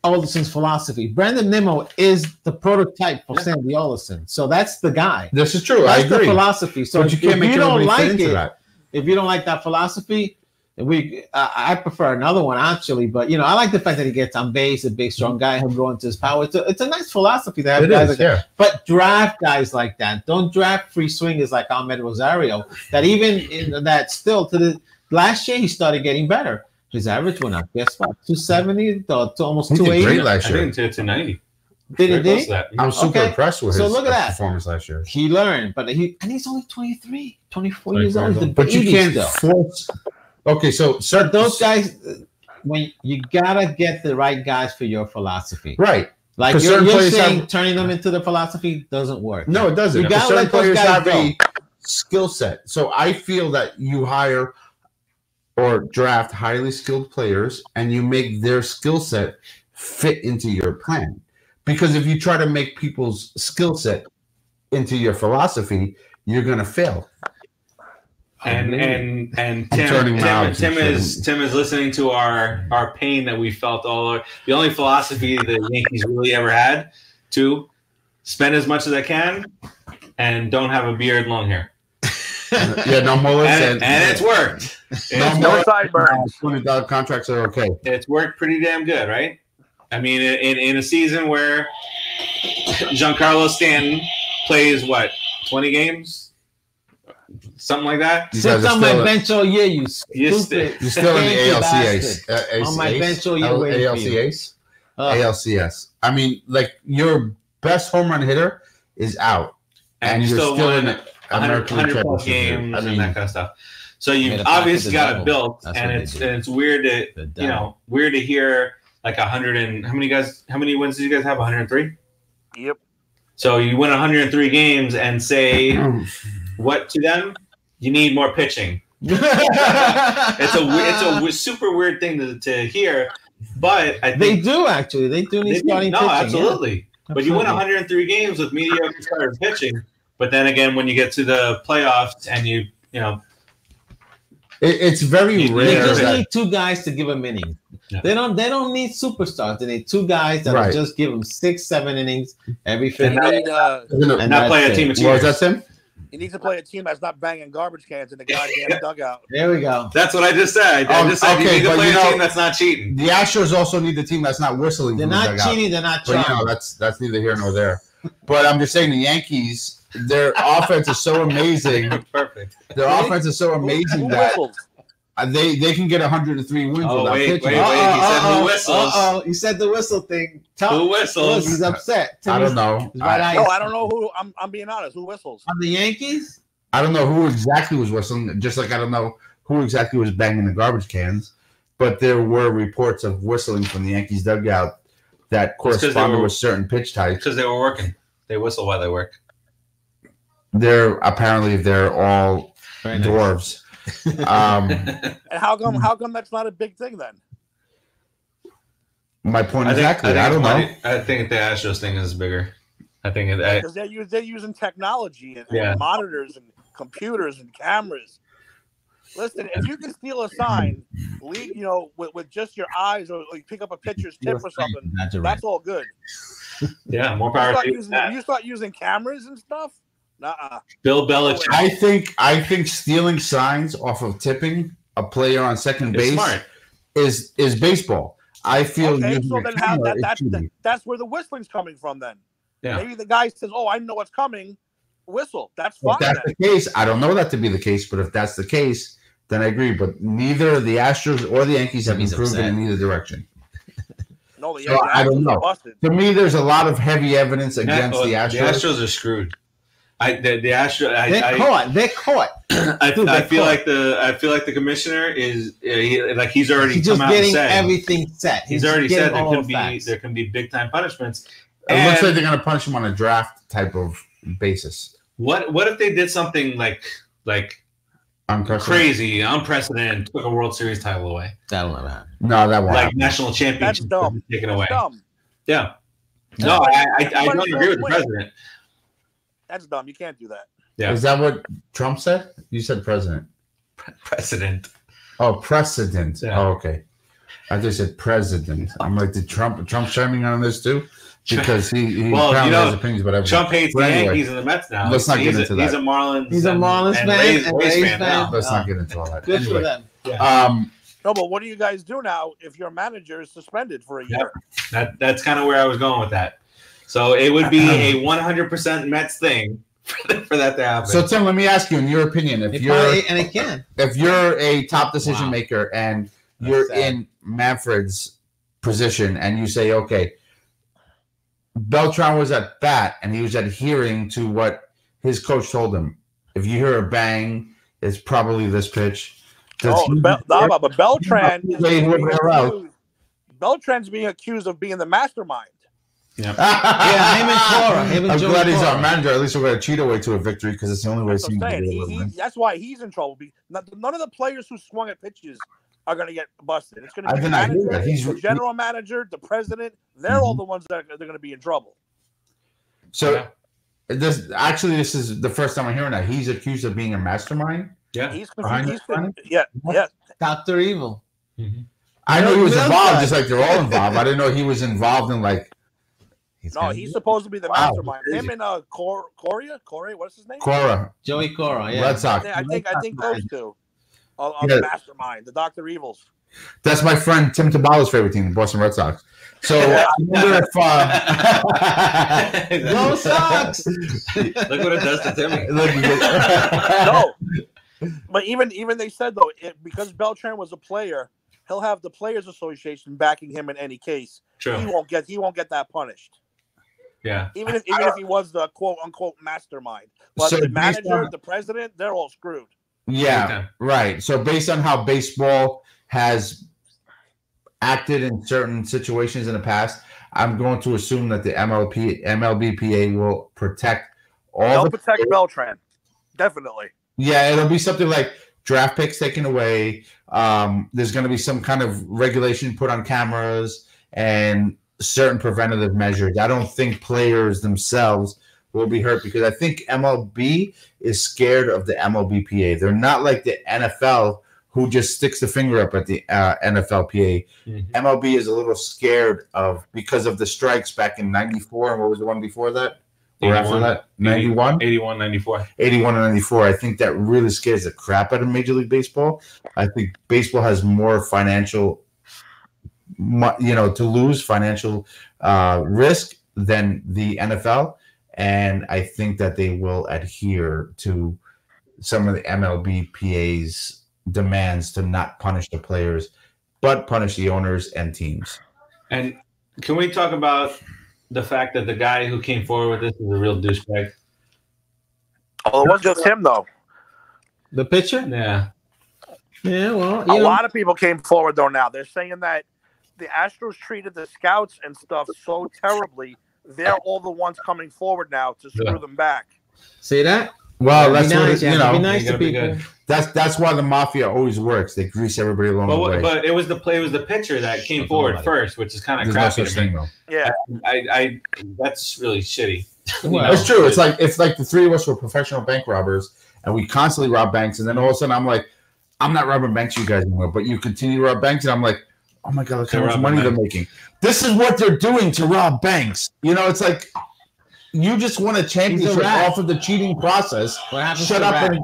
Olson's philosophy. Brandon Nimmo is the prototype for Sandy Olson. So that's the guy. This is true. That's I agree. the philosophy. So but you can't make everybody fit into that. If you don't like that philosophy, I prefer another one actually, but I like the fact that he gets on base, a big strong guy, he'll grow into his power. It's a nice philosophy to have guys like that. But draft guys like that. Don't draft free swingers like Ahmed Rosario. That still to the last year he started getting better. His average went up. Guess what? 270 to almost 280. Great last year. I think to 290. Did he? I'm super impressed with his performance last year. He learned, but he's only 23, 24 years old. But you can't force. Okay, so those guys, when you gotta get the right guys for your philosophy, right? Like you're saying, turning them into the philosophy doesn't work. No, it doesn't. You gotta let those guys have a skill set. So I feel that you hire or draft highly skilled players, and you make their skill set fit into your plan. Because if you try to make people's skill set into your philosophy, you're gonna fail. And I'm Tim turning mouths and Tim is listening to our pain that we felt all. The only philosophy the Yankees really ever had to spend as much as I can and don't have a beard, long hair. Yeah, no mullets. And it's worked. No sideburns. $20 contracts are okay. It's worked pretty damn good, right? I mean, in a season where Giancarlo Stanton plays, 20 games? Something like that? Sit on my bench all year, you You're stupid. You're still in the Yankee ALCS. On my bench all year waiting for you. ALCS? ALCS. I mean, like, your best home run hitter is out. And you're still in winning the American 100 plus Championship. games I mean, and that kind of stuff. So you've obviously got it built, and it's weird to hear like 100 and how many wins did you guys have? 103. Yep. So you win 103 games and say what to them? You need more pitching. It's a super weird thing to hear, but I think they do actually. They do need starting pitching. No, absolutely. Yeah. But you win 103 games with mediocre starting pitching. But then again, when you get to the playoffs and you know, it's very rare. They just need two guys to give them innings. Yeah. They don't need superstars. They need two guys that will just give them 6-7 innings every fifth. And not play a team of cheaters. What was that, Tim? You need to play a team that's not banging garbage cans in the goddamn dugout. There we go. That's what I just said. I just said you need to play a team that's not cheating. The Astros also need the team that's not whistling. They're not cheating. They're not trying. But that's neither here nor there. But I'm just saying the Yankees, their offense is so amazing. Perfect. Their offense is so amazing that they can get 103 wins without pitching. Wait. He said who whistles. You said the whistle thing. Who whistles? He's upset. I don't know. I don't know who. I'm being honest. Who whistles? On the Yankees? I don't know who exactly was whistling, just like I don't know who exactly was banging the garbage cans. But there were reports of whistling from the Yankees dugout that corresponded with certain pitch types. Because they were working. They whistle while they work. They're all dwarves. And how come that's not a big thing then? My point exactly. I don't know. I think the Astros thing is bigger. I think because they're using technology and monitors and computers and cameras. Listen, if you can steal a sign, with just your eyes, or you pick up a pitcher's tip or something, that's all good. Yeah, more power to you start using cameras and stuff. Nuh-uh. Bill Belichick. I think stealing signs off of tipping a player on second base is baseball. I feel that's where the whistling's coming from then. Yeah. Maybe the guy says, "Oh, I know what's coming." Whistle. That's fine. If that's the case, I don't know that to be the case, but if that's the case, then I agree. But neither the Astros or the Yankees have been proven in either direction. No, so I don't know. To me, there's a lot of heavy evidence against the Astros. The Astros are screwed. The Astros. They're caught. I feel like the commissioner is he's already just come out getting and said everything set. He's already said there can be big time punishments. It looks like they're going to punish him on a draft type of basis. What if they did something like crazy, unprecedented, took a World Series title away? That'll never happen. No, that won't. Like national championship taken away. Dumb. Yeah. No, I don't agree with the president. That's dumb. You can't do that. Yeah. Is that what Trump said? You said president. Precedent. Oh, precedent. Yeah. Oh, okay. I just said president. I'm like, did Trump chiming on this too? Because he has opinions, but Trump hates the Yankees and the Mets now. Let's not get into that. He's a Marlins. He's a Marlins fan and Rays fan now. Let's not get into all that. Good for them. Yeah. No, but what do you guys do now if your manager is suspended for a year? That's kind of where I was going with that. So it would be a 100% Mets thing for that to happen. So Tim, let me ask you, in your opinion, if you're a top decision maker and you're in Manfred's position and you say, okay, Beltran was at bat and he was adhering to what his coach told him. If you hear a bang, it's probably this pitch. But Beltran Beltran's being accused of being the mastermind. Yeah, him and Cora. I'm glad he's our manager. At least we're going to cheat away to a victory because it's the only way. That's why he's in trouble. None of the players who swung at pitches are going to get busted. It's going to be the manager, the general manager, the president. They're all the ones that are going to be in trouble. So this is the first time I'm hearing that he's accused of being a mastermind. Yeah. He's Behind confused. the Yeah. Dr. Evil. I know he was Well involved, done. just like they're all involved. I didn't know he was involved in like No, he's supposed to be the Wow. mastermind. Him and Corey, what's his name? Cora, Joey Cora, yeah. Red Sox. I think those two are Yeah. the mastermind, the Dr. Evils. That's my friend Tim Tabala's favorite team, the Boston Red Sox. So I wonder if Go Sox! Look what it does to Timmy. No, but even they said though, because Beltran was a player, he'll have the Players Association backing him in any case. True. He won't get that punished. Yeah. Even if he was the quote unquote mastermind, but So the based manager, on- the president, they're all screwed. Yeah, right. So based on how baseball has acted in certain situations in the past, I'm going to assume that the MLBPA will protect all They'll the protect Beltran, definitely. Yeah, it'll be something like draft picks taken away. There's going to be some kind of regulation put on cameras and certain preventative measures. I don't think players themselves will be hurt because I think MLB is scared of the MLBPA. They're not like the NFL who just sticks the finger up at the NFLPA. MLB is a little scared because of the strikes back in '94. And what was the one before that? Or after that? 91? 81, 94. 81 and 94. I think that really scares the crap out of Major League Baseball. I think baseball has more financial, to lose financial risk than the NFL. And I think that they will adhere to some of the MLBPA's demands to not punish the players, but punish the owners and teams. And can we talk about the fact that the guy who came forward with this is a real douchebag? Oh, it wasn't just him though. The pitcher? Yeah. Yeah, well, A lot of people came forward though now. They're saying that the Astros treated the scouts and stuff so terribly. They're all the ones coming forward now to screw them back. See that? Well, Be that's what nice, it, be nice to gotta be people. good. that's why the mafia always works. They grease everybody along the way. But it was the pitcher that came forward first, which is kind of There's no crappy such to me. thing though. Yeah. I that's really shitty. Well, It's true. It's like the three of us were professional bank robbers, and we constantly rob banks. And then all of a sudden, I'm like, I'm not robbing banks, you guys anymore. But you continue to rob banks, and I'm like, oh my god, look how much money they're making. This is what they're doing to rob banks. It's like you just won a championship off of the cheating process. What happens Shut to up rat? and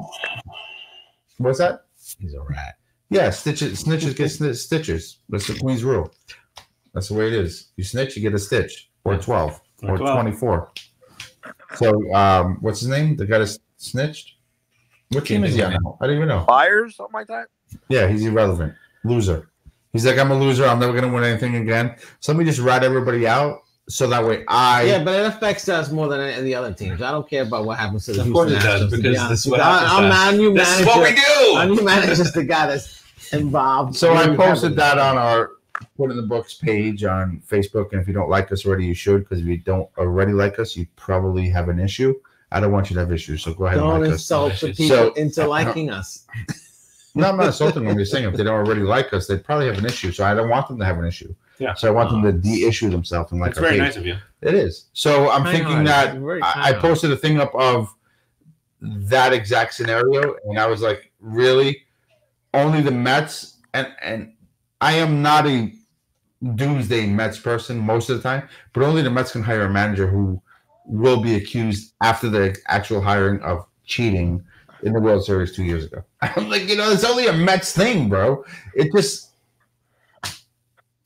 what's that? He's a rat. Yeah, snitches get stitches. That's the Queen's rule. That's the way it is. You snitch, you get a stitch, or 12, or 24. So, what's his name? The guy that snitched? What team is he on? I don't even know. Fires, something like that? Yeah, he's irrelevant. Loser. He's like, I'm a loser. I'm never going to win anything again. So let me just rat everybody out so that way Yeah, but it affects us more than any of the other teams. I don't care about what happens to the Of course Houston it does, Astros, to be because honest this is with what you. happens. Our new This is manager, what we do. our new manager is the guy that's involved. So I really posted heavily. that on our Put in the Books page on Facebook. And if you don't like us already, you should. Because if you don't already like us, you probably have an issue. I don't want you to have issues. So go ahead and Don't like us. insult the people So- into liking us. No, I'm not insulting them. I'm just saying if they don't already like us, they probably have an issue. So I don't want them to have an issue. Yeah. So I want them to de-issue themselves and like It's our very page. nice of you. It is. So I'm thinking that I posted a thing up of that exact scenario, and I was like, really? Only the Mets? And I am not a doomsday Mets person most of the time, but only the Mets can hire a manager who will be accused after the actual hiring of cheating in the World Series 2 years ago. I'm like, it's only a Mets thing, bro. It just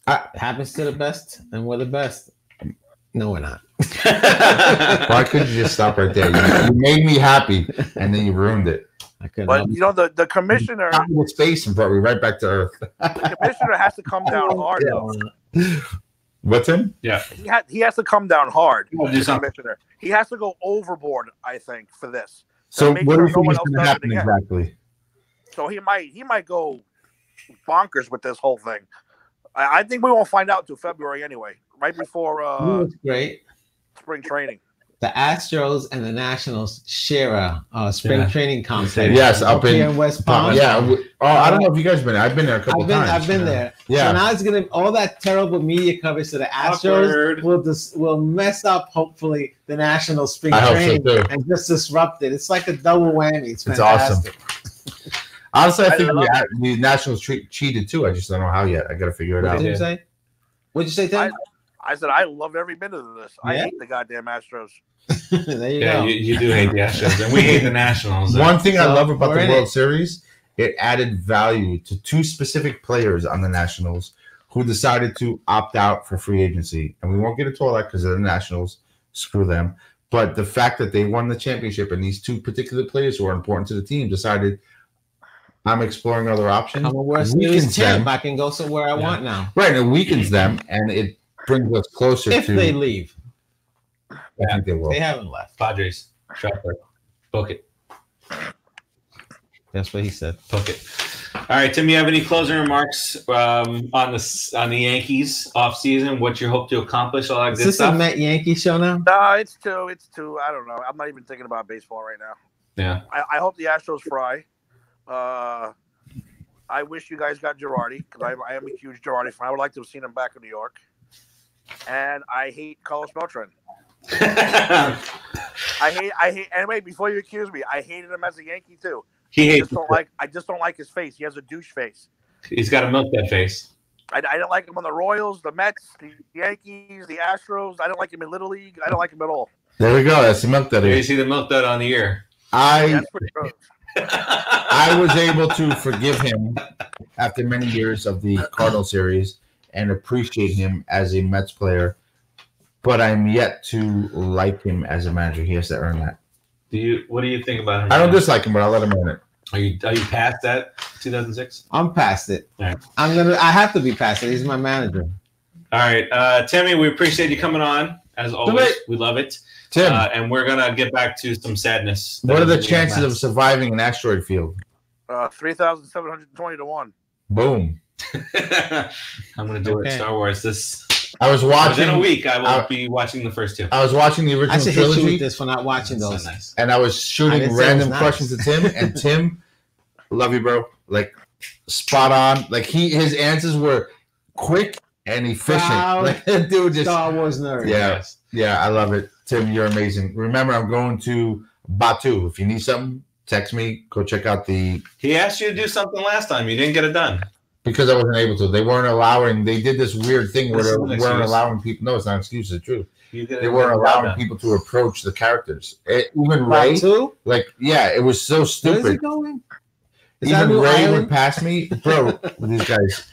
It happens to the best, and we're the best. No, we're not. why couldn't you just stop right there? You made me happy, and then you ruined it. I couldn't. But the commissioner, Out of space and brought me right back to Earth. the commissioner has to come down hard though. What's him? Yeah. He has to come down hard. We'll do The something. commissioner. He has to go overboard, I think, for this. So make what do sure you no think one is else going to does it happen again. exactly? So he might go bonkers with this whole thing. I think we won't find out until February anyway, right before It's great. spring training. The Astros and the Nationals share a spring training complex. Yes, up here in in West Palm. Yeah. I don't know if you guys been there. I've been there a couple times. I've been there. Yeah. So now it's gonna all that terrible media coverage to the Awkward. Astros will mess up hopefully the National spring I hope so, training too. and just disrupt it. It's like a double whammy. It's It's awesome. fantastic. Honestly, I think the Nationals cheated too. I just don't know how yet. I got to figure it out. What did you say? What'd you say, Tim? I said I love every minute of this. I hate the goddamn Astros. There you go. You do hate the Astros, and we hate the Nationals. One thing I love about the World Series, it added value to two specific players on the Nationals who decided to opt out for free agency. And we won't get into all that because of the Nationals. Screw them. But the fact that they won the championship and these two particular players who are important to the team decided, I'm exploring other options. I'm a World Series champ. I can go somewhere I want now. Right, and it weakens them, and it brings us closer if they leave. I think they will. They haven't left. Padres, Sharper, book it. That's what he said. Book it. All right, Tim, you have any closing remarks on the Yankees offseason? What you hope to accomplish? All that good stuff. Is this a Met Yankee show now? No, it's two. I don't know. I'm not even thinking about baseball right now. Yeah. I hope the Astros fry. I wish you guys got Girardi because I am a huge Girardi fan. I would like to have seen him back in New York. And I hate Carlos Beltran. I hate. Anyway, before you accuse me, I hated him as a Yankee too. I just don't like his face. He has a douche face. He's got a milk that face. I didn't like him on the Royals, the Mets, the Yankees, the Astros. I didn't like him in Little League. I don't like him at all. There we go. That's the milk that. You see the milk that on the ear. That's pretty gross. I was able to forgive him after many years of the Cardinal series and appreciate him as a Mets player, but I'm yet to like him as a manager. He has to earn that. What do you think about him? I don't dislike him, but I'll let him earn it. Are you past that 2006? I'm past it. All right. I have to be past it. He's my manager. All right, Timmy, we appreciate you coming on as always. We love it. Tim, and we're gonna get back to some sadness. What are the chances of surviving an asteroid field? 3,720 to 1. Boom. I'm gonna do it. Star Wars. I was watching. Within a week, I will be watching the first two. I was watching the original I should trilogy. hit you with this for not watching those. So nice. And I was shooting random questions to Tim, and Tim, love you, bro. Like spot on. Like his answers were quick and efficient. Like, dude, just Star Wars nerd. Yeah, I love it. Tim, you're amazing. Remember, I'm going to Batu. If you need something, text me. Go check out the. He asked you to do something last time. You didn't get it done. Because I wasn't able to. They weren't allowing. They did this weird thing where they weren't allowing people. No, it's not an excuse. It's true. They weren't allowing people to approach the characters. Even Ray, it was so stupid. Where's he going? Even Ray would pass me, bro. With these guys,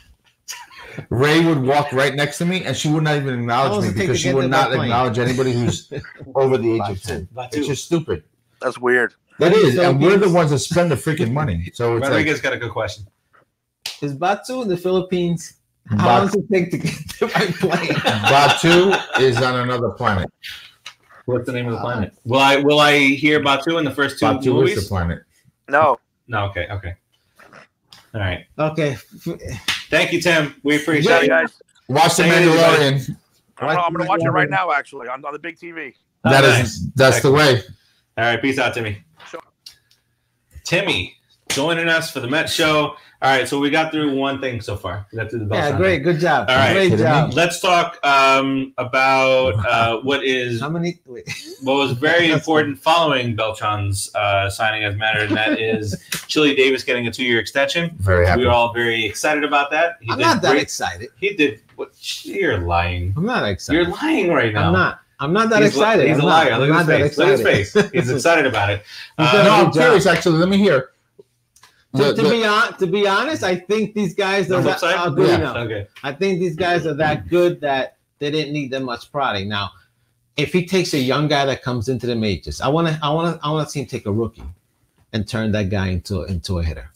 Ray would walk right next to me, and she would not even acknowledge me because she would not acknowledge anybody who's over the age of 10. It's just stupid. That's weird. That is, and we're the ones that spend the freaking money. So it's Rodriguez got a good question. Is Batu in the Philippines? How long does it take to get to my plane? Batu is on another planet. What's the name of the planet? Will I hear Batu in the first two Batu movies? is the planet. No. Okay. All right. Okay. Thank you, Tim. We appreciate it. Guys. Watch The Mandalorian. I'm going to watch it right now, actually, on the big TV. That's the way. All right. Peace out, Timmy. Sure. Timmy joining us for the Met Show. All right, so we got through one thing so far. We got through the Beltran. Yeah, great, good job. All right, great job. Let's talk about what was very important following Beltran's signing as manager, and that is Chili Davis getting a 2-year extension. Very happy. We were all very excited about that. I'm not that excited. He did. You're lying. I'm not excited. You're lying right now. I'm not that excited. He's a liar. Look at his face. Look at his face. He's excited about it. No, I'm curious. Actually, let me hear. To be honest, I think these guys are good enough. Okay. I think these guys are that good that they didn't need that much prodding. Now, if he takes a young guy that comes into the majors, I want to see him take a rookie and turn that guy into a hitter.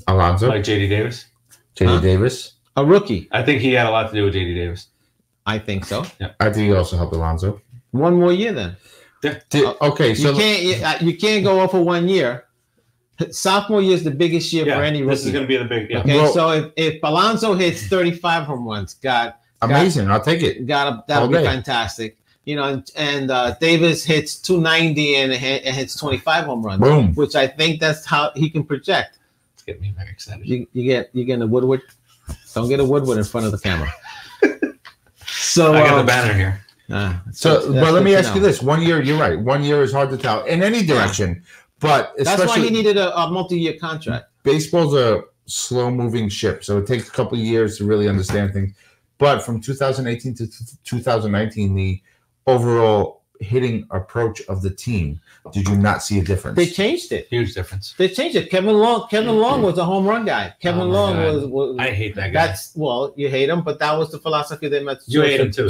Alonso, like JD Davis. Davis, a rookie. I think he had a lot to do with JD Davis. I think so. Yeah. I think he also helped Alonso. One more year then. Yeah. Okay, so you can't go off for 1 year. Sophomore year is the biggest year for any rookie. This is going to be the big. Yeah. Okay, so if Alonso hits 35 home runs, amazing. I'll take it. That'll be fantastic. You know, and Davis hits 290 and hits 25 home runs. Boom. Which I think that's how he can project. It's getting me very excited. You get a Woodward. Don't get a Woodward in front of the camera. So I got the banner here. But let me ask you this: 1 year, you're right. 1 year is hard to tell in any direction. But that's why he needed a multi-year contract. baseball's a slow-moving ship, so it takes a couple of years to really understand things. But from 2018 to 2019, the overall hitting approach of the team, did you not see a difference? They changed it. Huge difference. They changed it. Kevin Long was a home run guy. Kevin Long was. I hate that guy. You hate him, but that was the philosophy they met. You hate him too.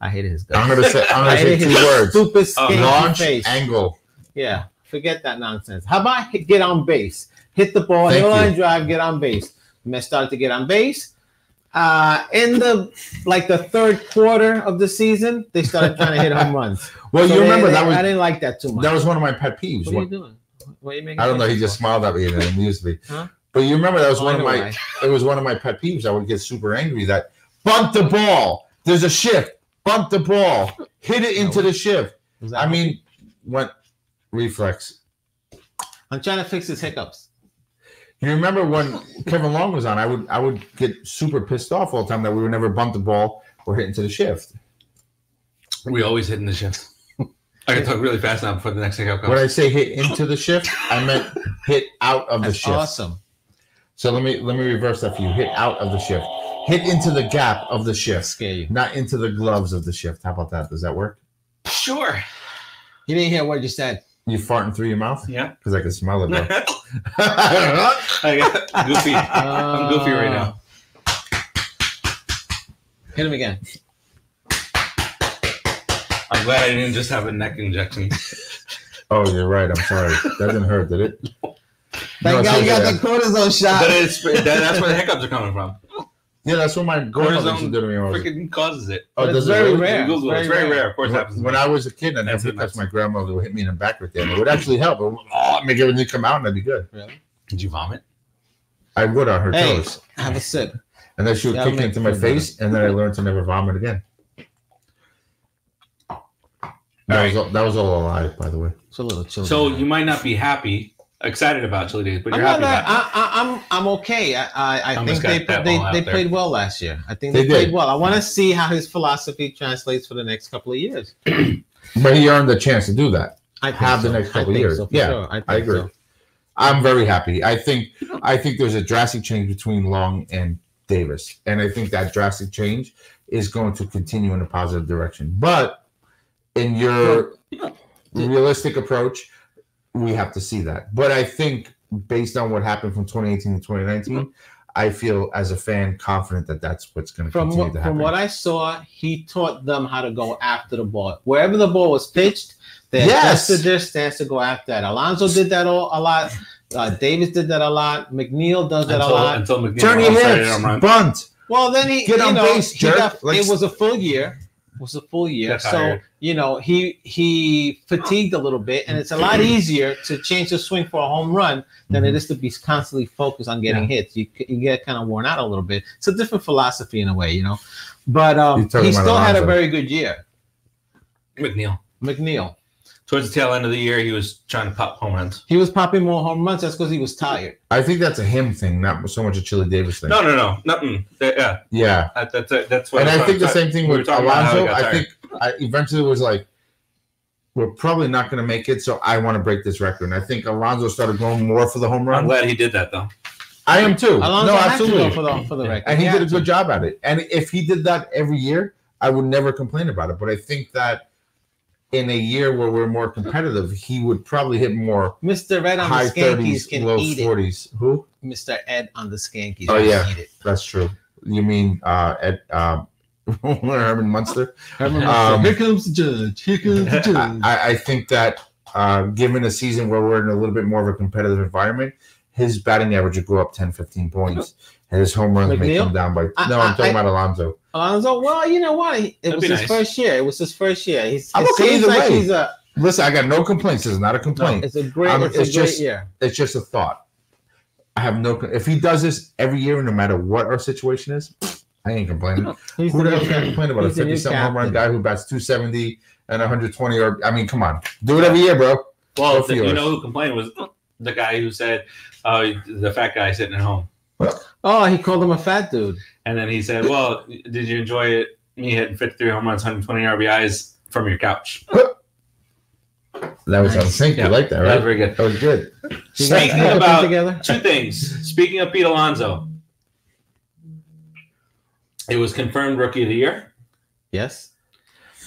I hated his guy. I'm gonna say two words. Stupid skanky launch face. angle. Yeah, forget that nonsense. How about get on base? Hit the ball, hit a line drive, get on base. Mets started to get on base. In the third quarter of the season, they started trying to hit home runs. Well, so you remember I didn't like that too much. That was one of my pet peeves. What are you doing? What are you making? I don't know. He just smiled at me and it amused me. Huh? But you remember that was one of my. It was one of my pet peeves. I would get super angry that bunt the ball. There's a shift. Bunt the ball. Hit it into the shift. I mean, what reflex? I'm trying to fix his hiccups. You remember when Kevin Long was on? I would get super pissed off all the time that we would never bunt the ball or hit into the shift. We always hit in the shift. I can talk really fast now before the next hiccup comes. When I say hit into the shift, I meant hit out of the shift. Awesome. So let me reverse that for you. Hit out of the shift. Hit into the gap of the shift. Scare you. Not into the gloves of the shift. How about that? Does that work? Sure. You didn't hear what you said. You farting through your mouth? Yeah. Because I can smell it, bro. I got goofy. I'm goofy right now. Hit him again. I'm glad I didn't just have a neck injection. Oh, you're right. I'm sorry. That didn't hurt, did it? Thank God you got the cortisone shot. But that's where the hiccups are coming from. Yeah, that's what my grandmother used to do to me. Freaking causes it. Oh, it's very rare. Google it. It's very rare. Of course, it happens. When I was a kid, I'd have hiccups. My grandmother would hit me in the back right there. It would actually help. It would make everything come out, and that'd be good. Really? Did you vomit? I would on her toes. Have a sip. And then she would kick into my face, and then I learned to never vomit again. That was all a lie, by the way. It's a little chilly. So you might not be excited about Chili Days, but you're happy about it. I'm okay. I think they played well last year. I think they played well. I want to see how his philosophy translates for the next couple of years. But he earned the chance to do that. I have the next couple of years. Sure. I agree. So. I'm very happy. I think there's a drastic change between Long and Davis, and I think that drastic change is going to continue in a positive direction. But in your realistic approach, we have to see that. But I think based on what happened from 2018 to 2019, I feel as a fan confident that that's what's going to continue to happen. From what I saw, he taught them how to go after the ball. Wherever the ball was pitched, they adjusted their stance to go after that. Alonso did that a lot. Davis did that a lot. McNeil does that a lot. Until McNeil turn your hips, bunt. Well, then he get on base, jerk. It was a full year. So he fatigued a little bit, and it's a lot easier to change the swing for a home run than it is to be constantly focused on getting hits. You get kind of worn out a little bit. It's a different philosophy in a way, But he still had a very good year. McNeil. Towards the tail end of the year, he was trying to pop home runs. He was popping more home runs. That's because he was tired. I think that's a him thing, not so much a Chili Davis thing. No. Nothing. Yeah. That's what. And I think the same thing with Alonso. I think eventually was like, we're probably not going to make it, so I want to break this record. And I think Alonso started going more for the home run. I'm glad he did that, though. I am too. Alonso absolutely had to go for the record. And he did a good job at it. And if he did that every year, I would never complain about it. But I think that in a year where we're more competitive, he would probably hit more. Mr. Ed on the Skankies can low eat 40s. It. Who? Mr. Ed on the Skankies. Oh, yeah. Eat it. That's true. You mean Ed Herman Munster? Herman Munster. Here comes the judge. I think that given a season where we're in a little bit more of a competitive environment, his batting average would go up 10, 15 points. And his home runs may come down by... I'm talking about Alonso. Alonso, well, you know what? It was his first year. I'm okay either way. Listen, I got no complaints. This is not a complaint. No, it's a great year. It's just a thought. I have no... If he does this every year, no matter what our situation is, I ain't complaining. Who the hell's going to complain about a 50-something home run guy who bats 270 and 120? Come on. Do it every year, bro. Well, you know who complained was the guy who said, the fat guy sitting at home. Oh, he called him a fat dude. And then he said, well, did you enjoy me hitting 53 home runs, 120 RBIs from your couch? That was on sync. Yeah. You like that, That right? was very good. That was good. Speaking guys about together? two things. Speaking of Pete Alonso, it was confirmed Rookie of the Year. Yes.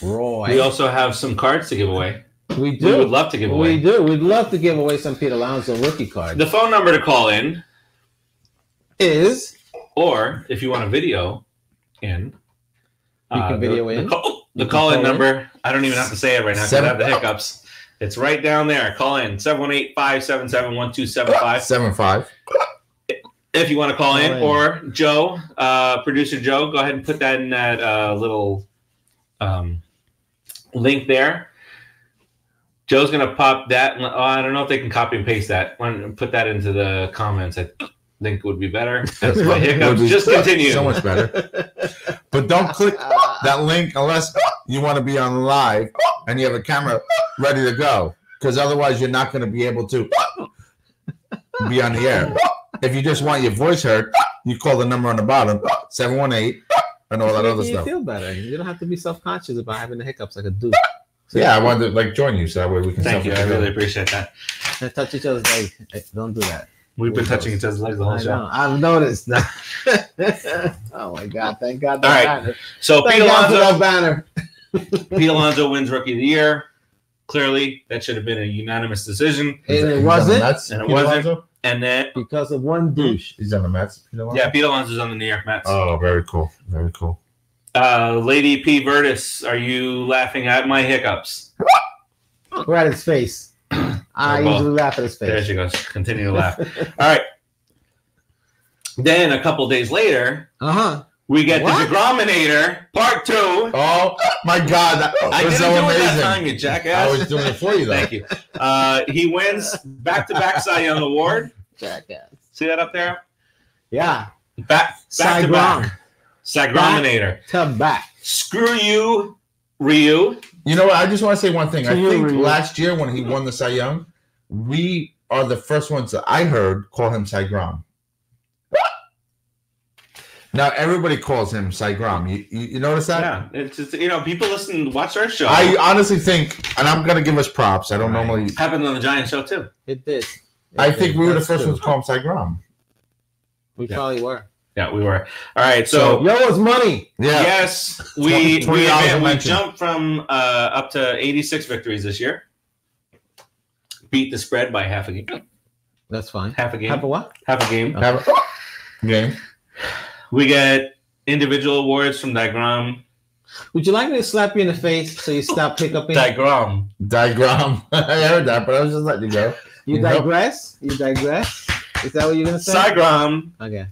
Roy. We also have some cards to give away. We do. We would love to give away. We do. We'd love to give away some Pete Alonso rookie cards. The phone number to call in Is or if you want a video in, You can video in? The call-in number, I don't even have to say it right now because I have the hiccups. It's right down there. Call in 718-577-1275. 7-5. If you want to call in, or Joe, producer Joe, go ahead and put that in that little link there. Joe's going to pop that. Oh, I don't know if they can copy and paste that. Put that into the comments. I think it would be better. That's my hiccups. Just continue. So much better. But don't click that link unless you want to be on live and you have a camera ready to go, because otherwise you're not going to be able to be on the air. If you just want your voice heard, you call the number on the bottom, 718, and all that other stuff. You feel better. You don't have to be self-conscious about having the hiccups like a dude. So, yeah, I wanted to join you so that way we can. Thank you. I really appreciate that. And touch each other's legs. Hey, don't do that. We've been touching each other's legs the whole show. I've noticed that. Oh my God! Thank God. All right. Banner. So Thank Pete God for Alonso, that banner. Pete Alonso wins Rookie of the Year. Clearly, that should have been a unanimous decision, And it wasn't. and it wasn't. And then, Because of one douche. He's on the Mets. yeah, Pete Alonso's on the New York Mets. Oh, very cool. Very cool. Lady P. Vertis, are you laughing at my hiccups? Right at his face. I well, usually laugh at his There face. she goes. Continue to laugh. All right. Then a couple days later, we get What? the deGrominator Part 2. Oh my God, that I was didn't so do it amazing. that time, you jackass. I was doing it for you, though. Thank you. He wins back-to-back Cy Young Award. Jackass. See that up there? Yeah. Back to back. Cygrominator. To back. Screw you, Ryu. You know what? I just want to say one thing. I To you, think Ryu. last year when he won the Cy Young, we are the first ones that I heard call him Cy Grom. Now everybody calls him Cy Grom. You notice that? Yeah, it's just, people watch our show. I honestly think, and I'm going to give us props. I don't normally. Happened on the Giant show too. It did. I think we were the That's first true. ones to call him Cy Grom. We probably were. Yeah, we were. All right, so Yo, it's money. Yeah. yes, we $20 jumped from up to 86 victories this year. Beat the spread by half a game. That's fine. Half a game. Have a what? Half a game. Have a game. We get individual awards from deGrom. Would you like me to slap you in the face so you stop hiccuping? deGrom. Diagram. I heard that, but I was just letting you go. You Nope. digress? You digress? Is that what you're going to say? Cygrom Okay.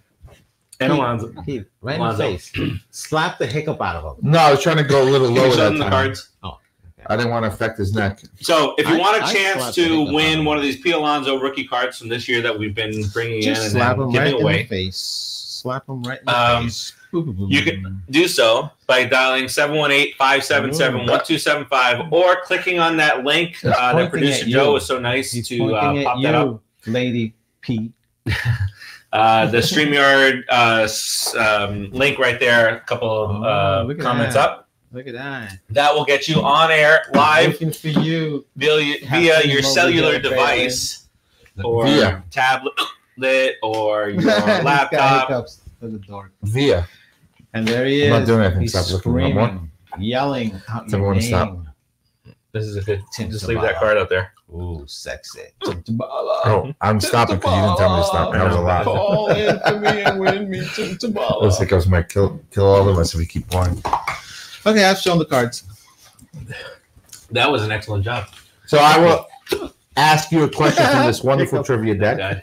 and Alonso. Keith, right in Alonso. the face. Slap the hiccup out of him. No, I was trying to go a little Can you lower show that them the time. cards? I didn't want to affect his neck. So if you want a I chance slapped the to hiccup out win of one of these Pete Alonso rookie cards from this year that we've been bringing Just in and slap then him giving right in away, the face. Slap him right in the face. you can do so by dialing 718-577-1275 or clicking on that link that pointing producer at you. Joe was so nice He's to pointing pop at that up. you, Lady P. The StreamYard link right there, a couple Oh, of look at comments that. up. Look at that. That will get you on air live Looking for you. via Have your him over cellular there, device or Via. tablet or your He's got laptop. hiccups to the door. Via. And there he is. I'm not doing anything. He's Stop looking. screaming, One yelling out your Everyone name. stop. This is a good. Tim Just leave that Tabala. card out there. Ooh, sexy. Oh, I'm stopping because you didn't tell me to stop. That was a lot. Call in for me and win me Tim Tabala. Those hiccups might kill all of us if we keep going. Okay, I've shown the cards. That was an excellent job. So I will ask you a question from this wonderful trivia deck. Guy.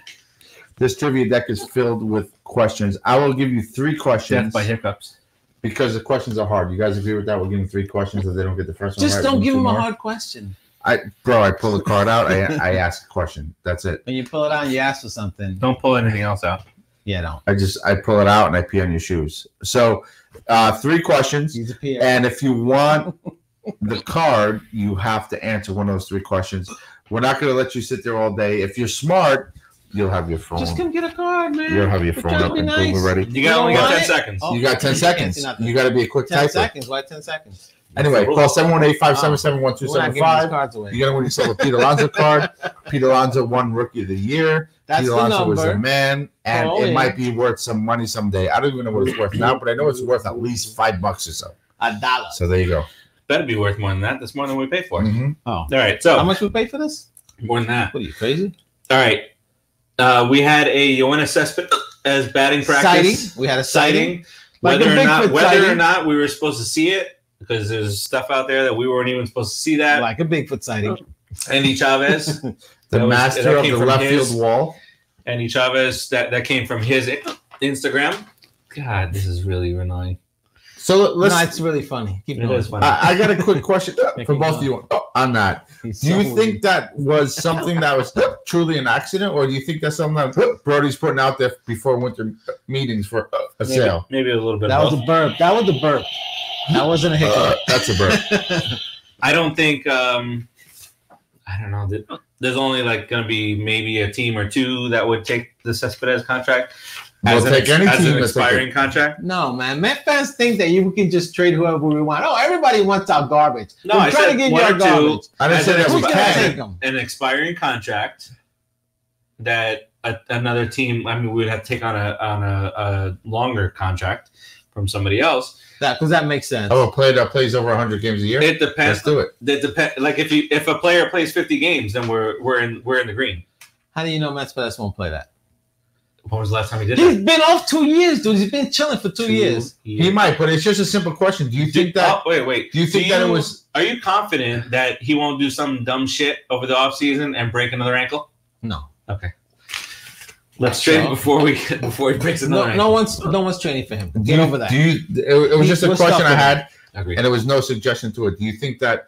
This trivia deck is filled with questions. I will give you 3 Death questions by hiccups. because the questions are hard. You guys agree with that? We'll give them 3 questions if they don't get the first one Just right. don't we'll give do him a more. hard question. I pull the card out. I ask a question. That's it. When you pull it out and you ask for something, Don't pull anything else out. yeah, don't. I pull it out and I pee on your shoes. So 3 questions. He's a peer. And if you want the card, you have to answer one of those 3 questions. We're not going to let you sit there all day. If you're smart, you'll have your phone. Just come get a card, man. You'll have your We're phone trying to up be and nice. we're ready. You got only got want 10 it? seconds. Oh, You got 10 you can't seconds. see nothing. You got to be a quick 10 typer. seconds. Why 10 seconds? Anyway, call 718-577-1275. We're not giving these cards away. You're going to win yourself a Pete Alonso card. Pete Alonso won Rookie of the Year. That's Pete the Alonso number. was a man, and Call it in. might be worth some money someday. I don't even know what it's worth now, but I know it's worth at least $5 or so. $1. So there you go. Better be worth more than that. That's more than we pay for. Mhm. Oh, All right, so how much we pay for this? more than that. What are you crazy? All right, we had a Yoenis Cespedes as batting practice. Sighting. We had a sighting. Like Whether a or Bigfoot sighting. not we were supposed to see it, because there's stuff out there that we weren't even supposed to see that. Like a Bigfoot sighting. Andy Chavez, The master of came the from left his- field wall. Andy Chavez, that came from his Instagram. God, this is really annoying. So let's. No, it's really funny. Keep It going. is funny. I got a quick question for both of you on that. He's Do you so think that was something that was truly an accident, or do you think that's something that Brody's putting out there before winter meetings for a sale? Maybe a little bit. That of was both. a burp. That was a burp. That wasn't a hiccup. That's a burp. I don't think. I don't know. There's only like going to be maybe a team or two that would take the Cespedes contract We'll take any as team an that's like expiring contract. No, man. Met fans think that you can just trade whoever we want. Oh, everybody wants our garbage. No, We're I trying said to give you one our or two. garbage. I didn't As say an that we Who's gonna can. take them? An expiring contract that another team. I mean, we would have to take on a longer contract from somebody else. Because that makes sense. Oh, a player that plays over 100 games a year? It depends. Let's do it. It depend. Like if a player plays 50 games, then we're in the green. How do you know Cespedes won't play that? When was the last time he did He's that? been off 2 years, dude. He's been chilling for 2 years. He might, but it's just a simple question. Do you think that? Wait. Do you think that it was? Are you confident that he won't do some dumb shit over the offseason and break another ankle? No. Okay. Let's trade him before he breaks another No ankle. one's training for him. Get over that. It was just a We're question stuck I with had, Agreed. and there was no suggestion to it. Do you think that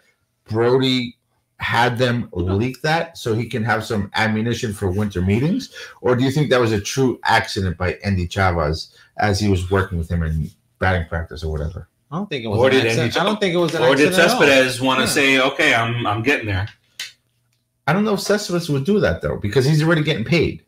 Brody had them leak that so he can have some ammunition for winter meetings, or do you think that was a true accident by Andy Chavez as he was working with him in batting practice or whatever? I don't think it was Or an did accident. Andy- I don't think it was an Or did accident at all. Cespedes want to Yeah. say, okay, I'm getting there? I don't know if Cespedes would do that though, because he's already getting paid.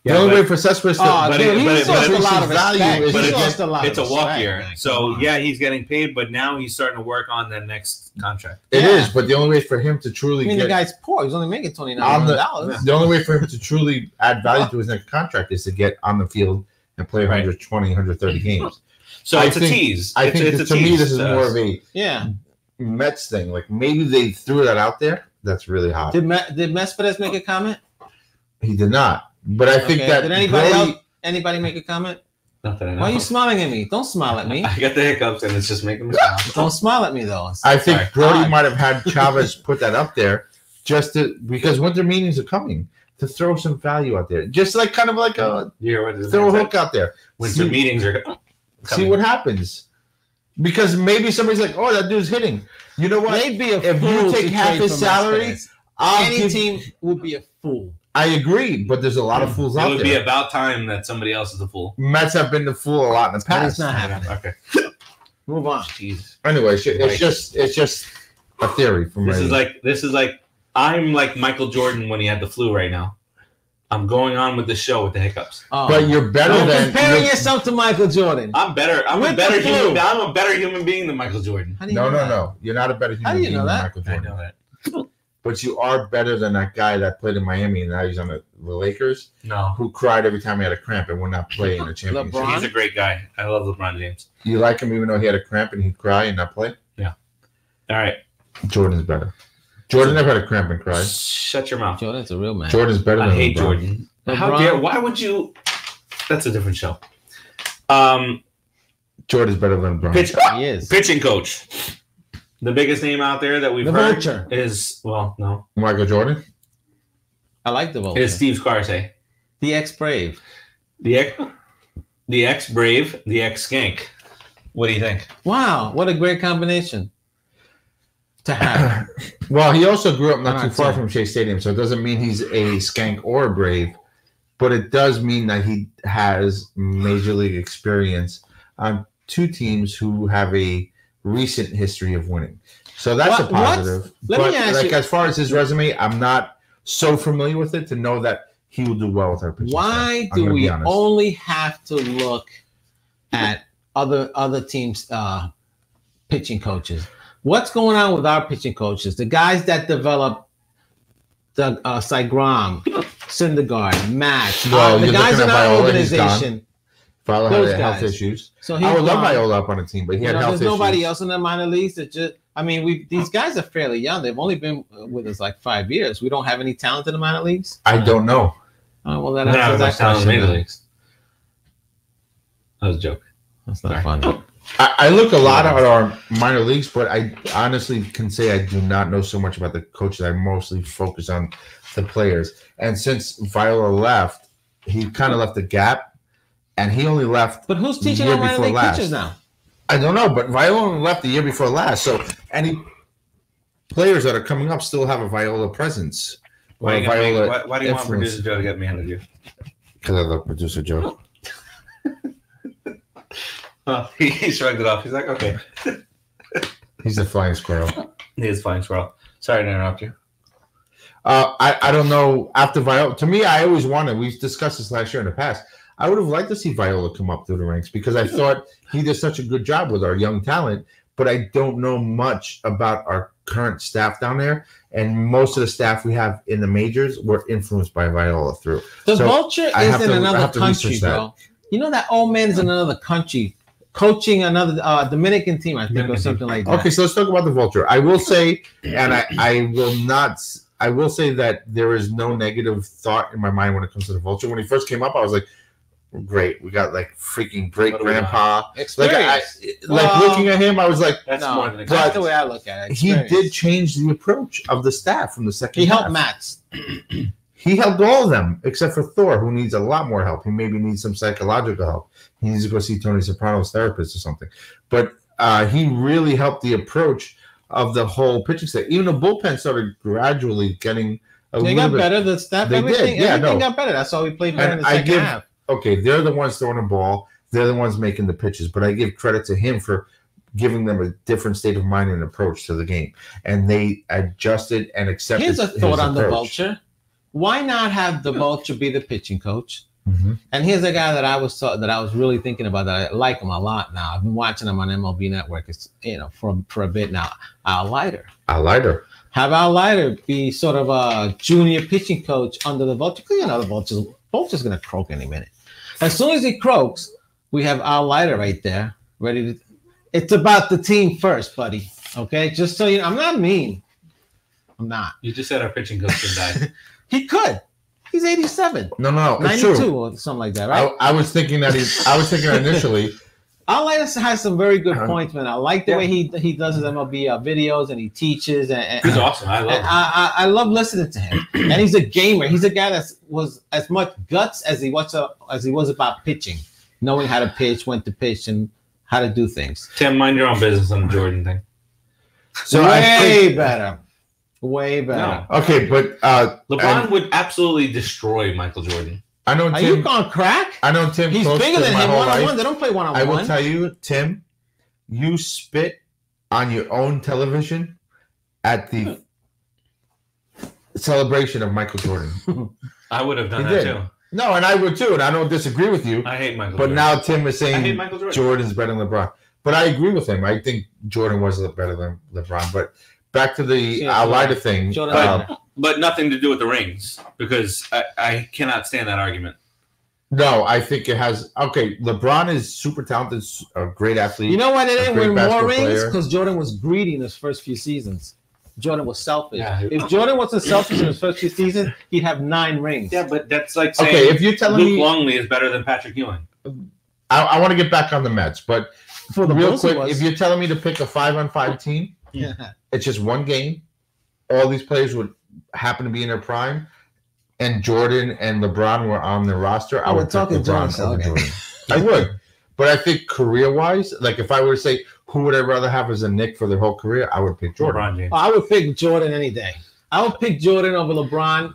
The Yeah, only but- way for Cespedes to Oh, But dude, it- he but lost a it's lot of value respect. is- But He it's- lost a lot It's a of walk respect, year. man. So Come on. yeah, he's getting paid, but now he's starting to work on the next contract. It Yeah. is, but the only way for him to truly I mean, the get guy's poor. He's only making $29 on million. the only way for him to truly add value to his next contract is to get on the field and play Right. 120, 130 games. So I it's think- a tease. I think it's that a to me tease this is to more us. of a Yeah. Mets thing. Like maybe they threw that out there. That's really hot. Did Cespedes make a comment? He did not. But I think Okay. that Did anybody Brody- else? Anybody make a comment? Not that I know. Why are you smiling at me? Don't smile at me. I got the hiccups and it's just making me smile. Don't smile at me though. I think Sorry. Brody Odd. might have had Chavez put that up there just to because winter meetings are coming to throw some value out there. Just like kind of like a You hear what throw a hook out there. Winter See- meetings are See coming. what happens. Because maybe somebody's like, oh, that dude's hitting. You know what? They'd be a If you fool take to half trade his for salary, Cespedes. I'll Any give- team would be a fool. I agree, but there's a lot of fools It out would be there. about time that somebody else is a fool. Mets have been the fool a lot in the But it's past. not happening. Okay. Move on. Jeez. Anyway, it's Right. just a theory from This right is like I'm like Michael Jordan when he had the flu right now. I'm going on with the show with the hiccups. Oh. But you're better You're than comparing you're- yourself to Michael Jordan. I'm better. I'm With a the better flu. human. I'm a better human being than Michael Jordan. How do you No, know that? no. You're not a better How human do you being know than that? Michael I Jordan. know that. But you are better than that guy that played in Miami and now he's on the Lakers, No. who cried every time he had a cramp and would not play in the championship. LeBron? He's a great guy. I love LeBron James. You like him even though he had a cramp and he'd cry and not play? All right. Jordan's better. Jordan never had a cramp and cried. Shut your mouth. Jordan's a real man. Jordan's better I than hate LeBron. Jordan. How LeBron? dare? Why would you? That's a different show. Jordan's better than LeBron. He is. Pitching coach. The biggest name out there that we've The heard Vulture. is Michael Jordan? I like the vote. is Steve Karsay. The ex-Brave. The ex-Brave, the ex-Skank. What do you think? Wow, what a great combination to have. Well, he also grew up not On too our far team. from Shea Stadium, so it doesn't mean he's a skank or a Brave, but it does mean that he has major league experience on two teams who have a recent history of winning. So that's a What- positive. Let but me ask like you- as far as his resume, I'm not so familiar with it to know that he will do well with our pitching. Why staff. I'm do gonna we be honest. only have to look at other teams' pitching coaches? What's going on with our pitching coaches? The guys that develop the deGrom, Syndergaard, Matt, the guys in our organization. Viola had health issues. So I would love Viola up on a team, but he had health issues. There's nobody else in the minor leagues that just. I mean, these guys are fairly young. They've only been with us like 5 years. We don't have any talent in the minor leagues. I don't know. Oh well, that answers that question. Major leagues. That was a joke. That's not funny. I look a lot at our minor leagues, but I honestly can say I do not know so much about the coaches. I mostly focus on the players. And since Viola left, he kind of left a gap, and he only left. But who's teaching our minor league pitchers now? I don't know, but Viola left the year before last. So any players that are coming up still have a Viola presence. Why do you want Producer Joe to get me under you? Because I love Producer Joe. Well, he shrugged it off. He's like, okay. He's a flying squirrel. He is flying squirrel. Sorry to interrupt you. I don't know. After Viola, to me, I always wanted, we've discussed this last year in the past, I would have liked to see Viola come up through the ranks because I thought he did such a good job with our young talent, but I don't know much about our current staff down there. And most of the staff we have in the majors were influenced by Viola through. The Vulture is in another country, bro. You know that old man is in another country coaching another Dominican team, I think, or something like that. Okay, so let's talk about the Vulture. I will say, and I will say that there is no negative thought in my mind when it comes to the Vulture. When he first came up, I was like, great, we got like freaking great grandpa. Like looking at him, I was like, that's more than that's the way I look at it. He did change the approach of the staff from the second. He helped Mats. He helped all of them except for Thor, who needs a lot more help. He maybe needs some psychological help. He needs to go see Tony Soprano's therapist or something. But he really helped the approach of the whole pitching staff. Even the bullpen started gradually getting a little bit. They got better. The staff, everything got better. That's why we played better in the second half. Okay, they're the ones throwing the ball. They're the ones making the pitches. But I give credit to him for giving them a different state of mind and approach to the game. And they adjusted and accepted. Here's a thought on the Vulture. Why not have the Vulture be the pitching coach? Mm-hmm. And here's a guy that I was really thinking about that I like him a lot now. I've been watching him on MLB Network. It's for a bit now. Al Leiter. Have Al Leiter be sort of a junior pitching coach under the Vulture. Because the Vulture's going to croak any minute. As soon as he croaks, we have Al Leiter right there, ready to. It's about the team first, buddy. Okay, just so you know, I'm not mean. I'm not. You just said our pitching coach could die. He could. He's 87. No, 92 it's true. Or something like that, right? I was thinking that initially. Al Leiter has some very good points, man. I like the way he does his MLB videos and he teaches. And he's awesome. I love him. I love listening to him. And he's a gamer. He's a guy that was as much guts as he was about pitching, knowing how to pitch, when to pitch, and how to do things. Tim, mind your own business on the Jordan thing. So way better. No. Okay, but LeBron would absolutely destroy Michael Jordan. I know. Are you gone crack? I know Tim. He's bigger than him one-on-one. They don't play one-on-one. I will tell you, Tim, you spit on your own television at the celebration of Michael Jordan. I would have done that too. No, and I would too, and I don't disagree with you. I hate Michael Jordan. But now Tim is saying Jordan's better than LeBron. But I agree with him. I think Jordan was better than LeBron. But back to the Al Leiter thing. But nothing to do with the rings, because I cannot stand that argument. No, I think it has. Okay, LeBron is super talented, a great athlete. You know why they didn't win more rings? Because Jordan was greedy in his first few seasons. Jordan was selfish. Yeah. If Jordan wasn't selfish in his first few seasons, he'd have 9 rings. Yeah, but that's like saying if you're telling Luke Longley is better than Patrick Ewing. I want to get back on the Mets, but for the real quick, if you're telling me to pick a 5-on-5 team, it's just one game. All these players would happen to be in their prime, and Jordan and LeBron were on the roster. I would pick LeBron over Jordan. I would, but I think career-wise, like if I were to say who would I rather have as a Knick for their whole career, I would pick Jordan. I would pick Jordan any day. I would pick Jordan over LeBron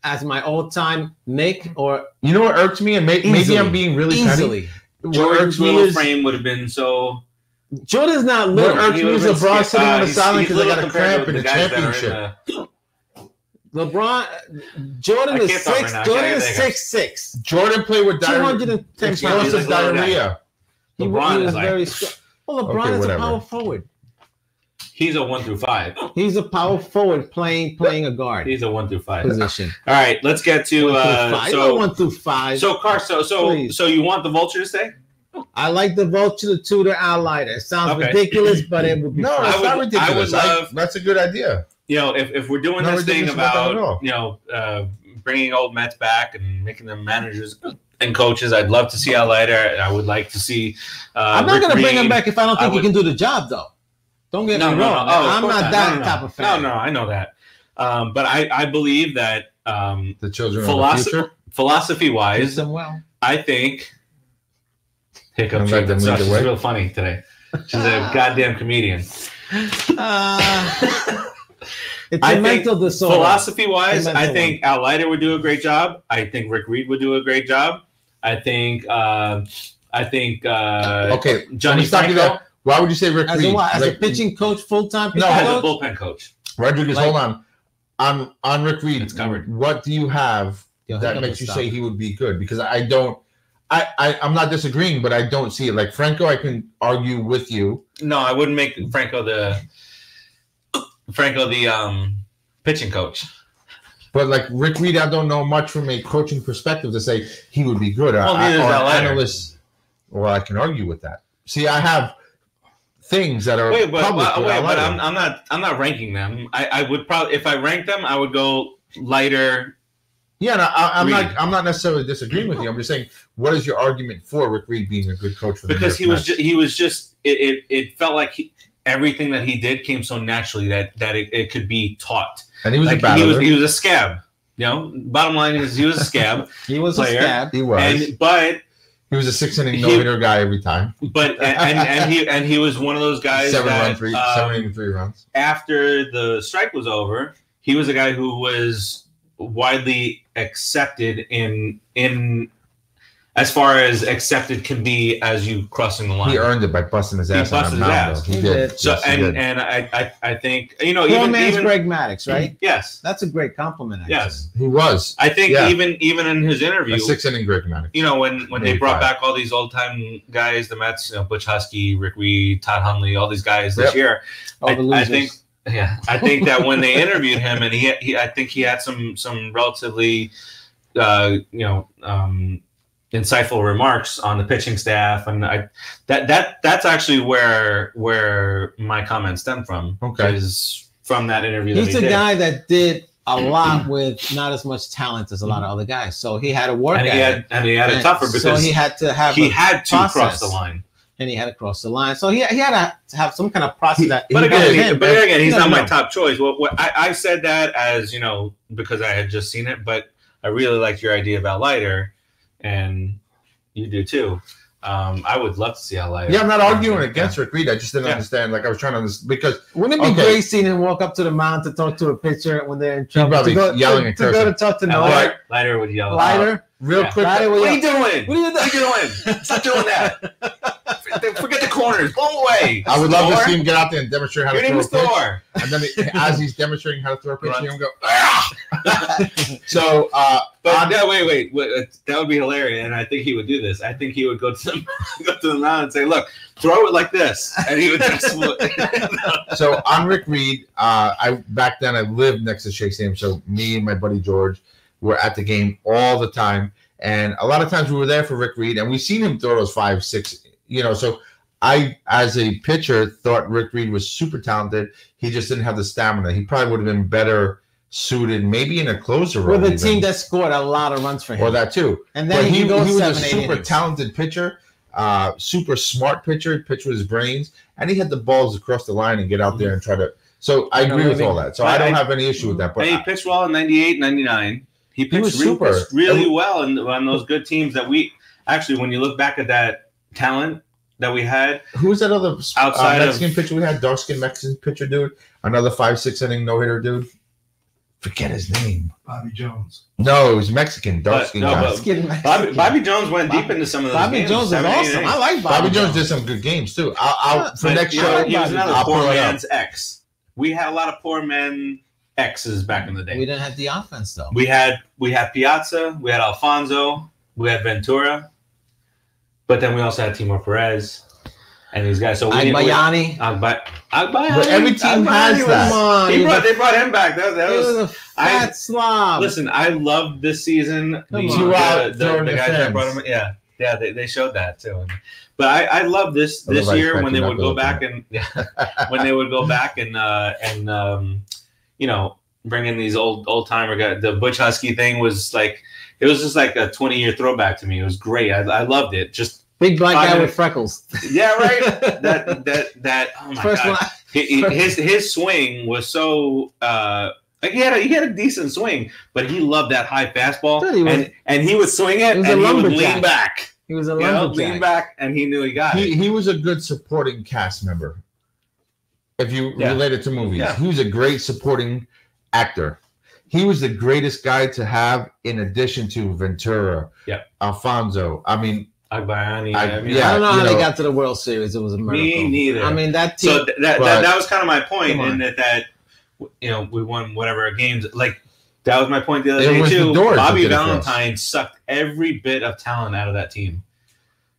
as my all-time Knick. Or you know what irks me, and maybe I'm being really petty. Jordan's little frame would have been so. Jordan's not little. What irks me is LeBron sitting on the sideline because I got a cramp in the championship. Jordan is 6'6". Jordan played with 210 explosive diarrhea. He was very strong. Well, LeBron is a power forward. He's a 1 through 5. He's a power forward playing a guard He's a 1 through 5 position. All right, let's get to 1 through 5. So Karsay, so you want the Vulture to stay? I like the Vulture, the tutor, outlighter. It sounds ridiculous, but it would be No, fun. it's not ridiculous. I would love, that's a good idea. You know, if we're doing this thing about, you know, bringing old Mets back and making them managers and coaches, I'd love to see outlighter. I would like to see. I'm not going to bring him back if I don't think he can do the job, though. Don't get me wrong. I'm not that type of fan. No, I know that. But I believe that the children of the future, philosophy-wise, I think hiccup. She's real funny today. She's a goddamn comedian. It's a mental disorder. Philosophy-wise, I think Outlighter would do a great job. I think Rick Reed would do a great job. I think okay, Johnny Franco. Why would you say Rick Reed? As a pitching coach, full-time pitching coach? No, as a bullpen coach. Rodriguez, hold on. On Rick Reed, it's covered. What do you have that makes you say he would be good? Because I'm not disagreeing, but I don't see it. Like Franco, I can argue with you. No, I wouldn't make Franco the pitching coach. But like Rick Reed, I don't know much from a coaching perspective to say he would be good. Well, analysts. Well, I can argue with that. See, I have things that are but I'm not ranking them. I would probably, if I ranked them, I would go lighter. Yeah, no, I'm not necessarily disagreeing with you. I'm just saying, what is your argument for Rick Reed being a good coach? For the because he was just it felt like everything that he did came so naturally that it could be taught. And he was like a battler. He was a scab. You know, bottom line is he was a scab. He was a scab. He was. But he was a 6-inning no-hitter guy every time. But and he was one of those guys 73 runs. After the strike was over, he was a guy who was widely accepted in as far as accepted can be as you crossing the line. He earned it by busting his ass. He did. So yes, I think even Greg Maddux, right? Yes, that's a great compliment. Actually. Yes, he was. I think even in his interview, a 6-inning Greg Maddux. You know when they brought back all these old time guys, the Mets, Butch Husky, Rick Reed, Todd Hundley, all these guys this year. I think. Yeah, I think that when they interviewed him, and I think he had some relatively, insightful remarks on the pitching staff, and that's actually where my comments stem from. Okay, is from that interview. He's a guy that did a lot with not as much talent as a lot of other guys, so he had to work and he had it tougher because so he had to cross the line. And he had to cross the line, so he had to have some kind of process. But again, he's not my top choice. I said that as because I had just seen it, but I really liked your idea about lighter, and you do too. I would love to see how lighter. Yeah, I'm not arguing against Rick Reed. I just didn't understand. Like I was trying to understand because wouldn't it be great seeing him walk up to the mound to talk to a pitcher when they're in trouble? Probably yelling and cursing. To go to talk to Noah. Lighter would yell. Lighter. Real quick. What are you doing? What are you doing? Stop doing that. Forget the corners. Blow away. I would love to see him get out there and demonstrate how to throw a pitch. And then as he's demonstrating how to throw a pitch, he'll go, ah! So, wait. That would be hilarious. And I think he would do this. I think he would go to the mound and say, look, throw it like this. And he would just. So, on Rick Reed, back then I lived next to Shea Stadium. So, me and my buddy George were at the game all the time. And a lot of times we were there for Rick Reed, and we've seen him throw those 5, 6. So I, as a pitcher, thought Rick Reed was super talented. He just didn't have the stamina. He probably would have been better suited, maybe in a closer role. With a team that scored a lot of runs for him. Or that too. And then he was a super talented pitcher, super smart pitcher, pitch with his brains, and he had the balls to cross the line and get out there and try to. So I agree with all that. So I don't have any issue with that. But he pitched well in 98, 99. He pitched really well on those good teams that we actually, when you look back at that talent that we had. Who was that other outside Mexican pitcher we had? Dark-skinned Mexican pitcher dude. Another 5-6 inning no-hitter dude. Forget his name. Bobby Jones. No, it was Mexican. Dark-skinned guy. Bobby Jones went deep into some of those games. Bobby Jones is awesome. I like Bobby Jones. Did some good games too. For next show, he was another poor man's X. We had a lot of poor men X's back in the day. We didn't have the offense though. We had Piazza, we had Alfonso, we had Ventura, but then we also had Timur Perez. and these guys. So Agbayani. But every team has that. Come on, They brought him back. That was was a fat slob. Listen, I loved this season. The guys that brought him. Yeah, they showed that too. But I love this year when they would go back and bring in these old timer guys. The Butch Husky thing was like, it was just like a 20-year throwback to me. It was great. I loved it. Just big black guy with freckles. Yeah, right. That oh my God. His swing was so like he had a decent swing, but he loved that high fastball. Dude, and he would swing it and he would lean back. He was a lumberjack. Lean back, and he knew he got it. He was a good supporting cast member. If you relate it to movies, he was a great supporting actor. He was the greatest guy to have in addition to Ventura, Alfonso. I mean, Agbayani. I don't know how they got to the World Series. It was a miracle. Me neither. I mean, that team. So that was kind of my point in that we won whatever games. Like, that was my point the other day too. Bobby Valentine sucked every bit of talent out of that team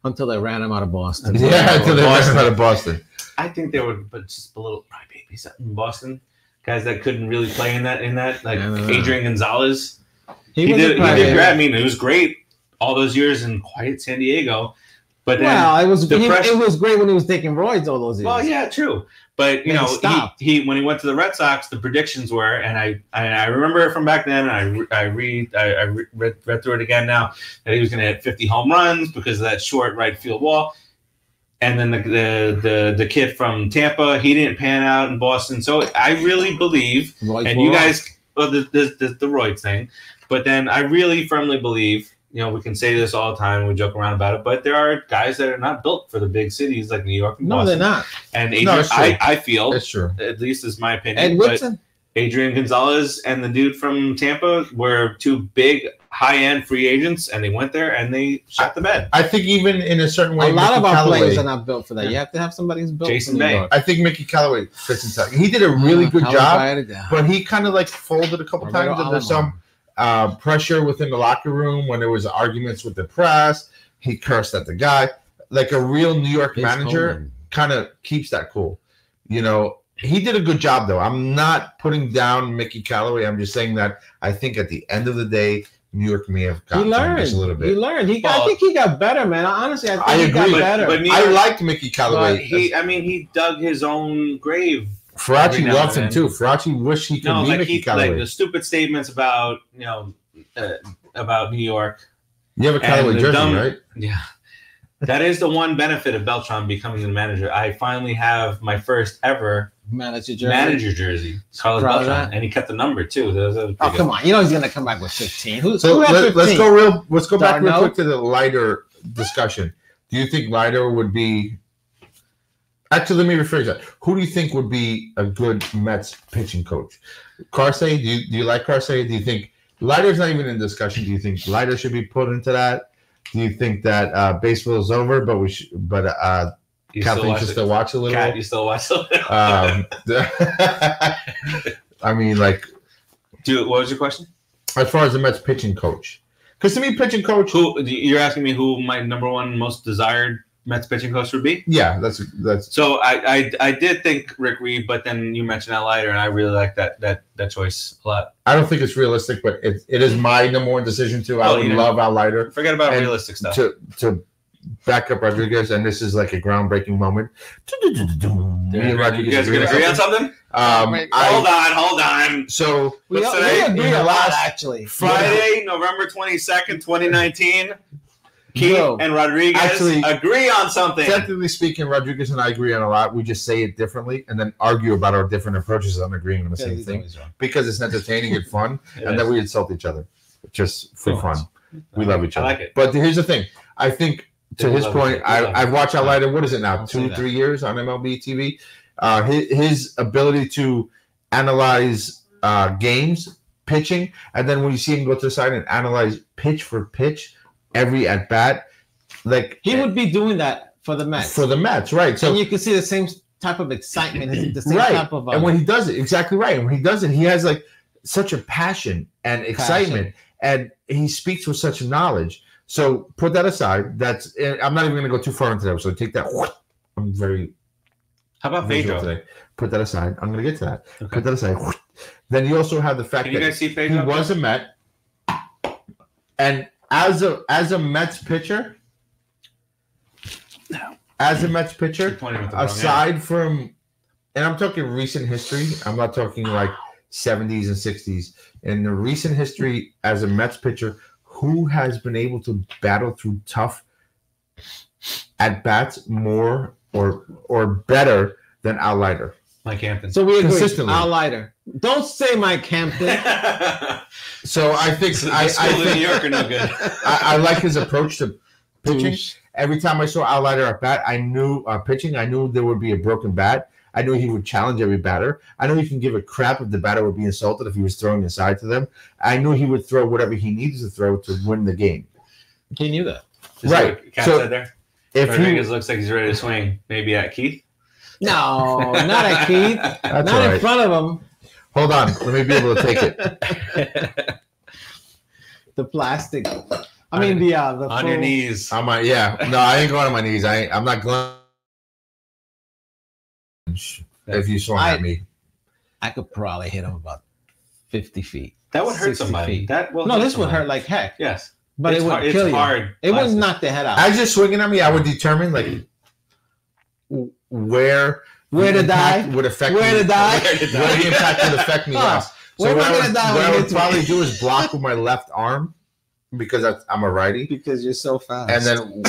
until they ran him out of Boston. Yeah, until they ran him out of Boston. I think they were, but just a little crybabies in Boston. Guys that couldn't really play in that like Adrian Gonzalez. He did great. I mean, it was great all those years in quiet San Diego. But then it was great when he was taking roids all those years. Well, yeah, true. But he when he went to the Red Sox, the predictions were, and I remember it from back then. And I read through it again now, that he was going to hit 50 home runs because of that short right field wall. And then the kid from Tampa, he didn't pan out in Boston. So I really believe, you guys, the roids thing. But then I really firmly believe. We can say this all the time. We joke around about it, but there are guys that are not built for the big cities like New York and Boston. No, they're not. And Adrian, I feel that's true. At least is my opinion. Ed Woodson, Adrian Gonzalez, and the dude from Tampa were two big, high-end free agents, and they went there and they shot the bed. I think even in a certain way, a lot of our players are not built for that. You have to have somebody who's built. Jason Bay. I think Mickey Callaway fits inside. He did a really good job, but he kind of like folded a couple times, and there's some pressure within the locker room when there was arguments with the press. He cursed at the guy. Like a real New York manager kind of keeps that cool. He did a good job, though. I'm not putting down Mickey Callaway. I'm just saying that I think at the end of the day, New York may have gotten just a little bit. He learned. I think he got better, man. Honestly, I think he got better. But I liked Mickey Callaway. He dug his own grave. Farace loved him too. Farace wished he could be Mickey Callaway. Like the stupid statements about about New York. You have a Callaway jersey, right? Yeah. That is the one benefit of Beltran becoming the manager. I finally have my first ever manager jersey. Carlos Beltran, and he kept the number too. Come on, he's going to come back with 15. Let's go back real quick to the Leiter discussion. Do you think Leiter would be? Actually, let me rephrase that. Who do you think would be a good Mets pitching coach? Karsay? Do you like Karsay? Do you think Leiter's not even in discussion? Do you think Leiter should be put into that? Do you think that baseball is over, but Kathleen should still watch a little? Kat, you still watch a little? I mean, like, what was your question? As far as the Mets pitching coach, because to me, pitching coach. You're asking me who my number one most desired Mets pitching coach would be? Yeah, that's. So I did think Rick Reed, but then you mentioned Al Leiter, and I really like that choice a lot. I don't think it's realistic, but it is my number one decision too. I would love Al Leiter. Forget about realistic stuff. To back up Rodriguez, and this is like a groundbreaking moment. You guys are gonna agree on something? Hold on. So we agree a lot, actually. Friday, November 22nd, 2019. Keith and Rodriguez agree on something. Technically speaking, Rodriguez and I agree on a lot. We just say it differently and then argue about our different approaches on agreeing on the same thing because it's entertaining and fun, and then we insult each other just for fun. We love each other. I like it. But here's the thing. I think, to his point, I've watched Al Leiter, what is it now, 2-3 years on MLB TV? His ability to analyze games, pitching, and then when you see him go to the side and analyze pitch for pitch, every at bat, like he would be doing that for the Mets. For the Mets, right? So and you can see the same type of excitement, the same type of. And when he does it, exactly right. And when he does it, he has like such a passion and excitement, and he speaks with such knowledge. So put that aside. I'm not even going to go too far into that. So take that I'm very. How about visual Pedro? today. Put that aside. I'm going to get to that. Okay. Put that aside. Then you also have the fact Can you that guys see he Pedro? was a Met, and as a Mets pitcher, aside from, and I'm talking recent history, I'm not talking like 70s and 60s. In the recent history as a Mets pitcher, who has been able to battle through tough at bats more or better than Al Leiter? Mike Hampton. So we agree. Consistently. Al Leiter. Don't say Mike Hampton. So I think The school in New York are no good. I like his approach to pitching. Every time I saw Al Leiter at bat, I knew pitching. I knew there would be a broken bat. I knew he would challenge every batter. I knew he can give a crap if the batter would be insulted if he was throwing inside to them. I knew he would throw whatever he needed to throw to win the game. He knew that. Right. Cat So said there. if Rodriguez he, looks like he's ready to swing. Maybe at Keith. No, not at Keith. that's Not all in right. front of him. Hold on. Let me be able to take it. The plastic. I mean the On your full- knees. No, I ain't going on my knees. I'm not going. If you swung at me, I could probably hit him about 50 feet. That would hurt 60 somebody. feet. That will No, hurt this would somebody. hurt like heck. Yes. But It's it would hard- kill it's you. hard. It Plastic. wouldn't knock the head out. as you're swinging at me, I would determine like where Where to the die? impact would affect Where me. to die? Where to Where the die. impact would affect me Huh. less. Where So am I gonna die when what I you would hit me? probably do is block with my left arm because I'm a righty. Because you're so fast. And then,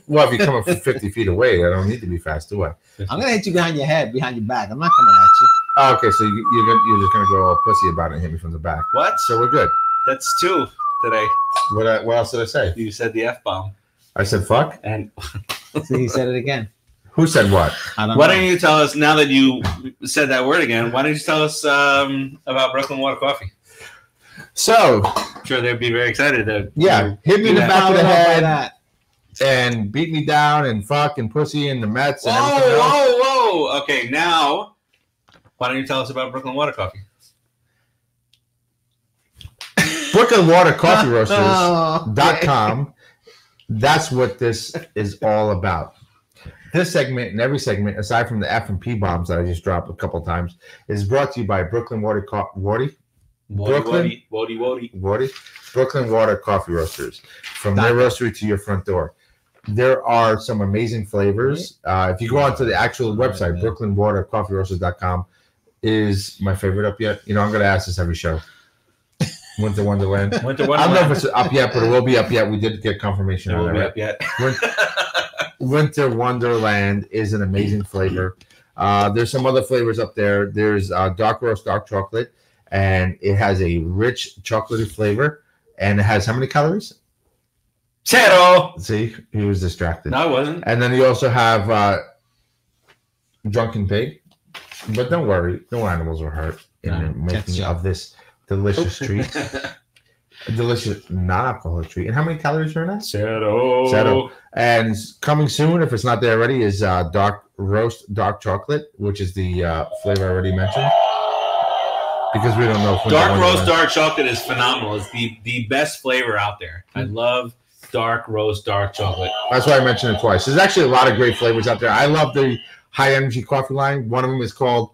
well, if you come up 50 feet away, I don't need to be fast, do I? I'm gonna hit you behind your head, behind your back. I'm not coming at you. Oh, okay, so you're just gonna go all pussy about it and hit me from the back. What? So we're good. That's two today. What else did I say? You said the F-bomb. I said fuck. And See, he said it again. Who said what? I don't why know. don't you tell us, now that you said that word again, why don't you tell us about Brooklyn Water Coffee? So I'm sure they'd be very excited to yeah, hit me in the Yeah. back of Followed the up by head that. and beat me down and fuck and pussy and the Mets and Whoa, everything else. whoa. Okay, now, why don't you tell us about Brooklyn Water Coffee? Brooklyn Water Coffee Roasters. Oh, .com. That's what this is all about. This segment and every segment, aside from the F&P bombs that I just dropped a couple times, is brought to you by Brooklyn Water Brooklyn Water Coffee Roasters. From their roastery to your front door. There are some amazing flavors. If you go onto the actual website, brooklynwatercoffeeroasters.com is my favorite up yet. You know, I'm going to ask this every show. Winter Wonderland. I don't know if it's up yet, but it will be up yet. We did get confirmation It on will that. be Right? up yet. Winter Wonderland is an amazing flavor. There's some other flavors up there. There's dark roast, dark chocolate, and it has a rich chocolatey flavor. And it has how many calories? Zero. See, he was distracted. No, I wasn't. And then you also have Drunken Pig. But don't worry, no animals were hurt in No, the making ketchup. of this delicious treat. A delicious non-alcoholic treat. And how many calories are in that? Zero. And coming soon, if it's not there already, is dark roast, dark chocolate, which is the flavor I already mentioned. Because we don't know if Dark roast dark chocolate is phenomenal. It's the best flavor out there. I love dark roast dark chocolate. That's why I mentioned it twice. There's actually a lot of great flavors out there. I love the high energy coffee line. One of them is called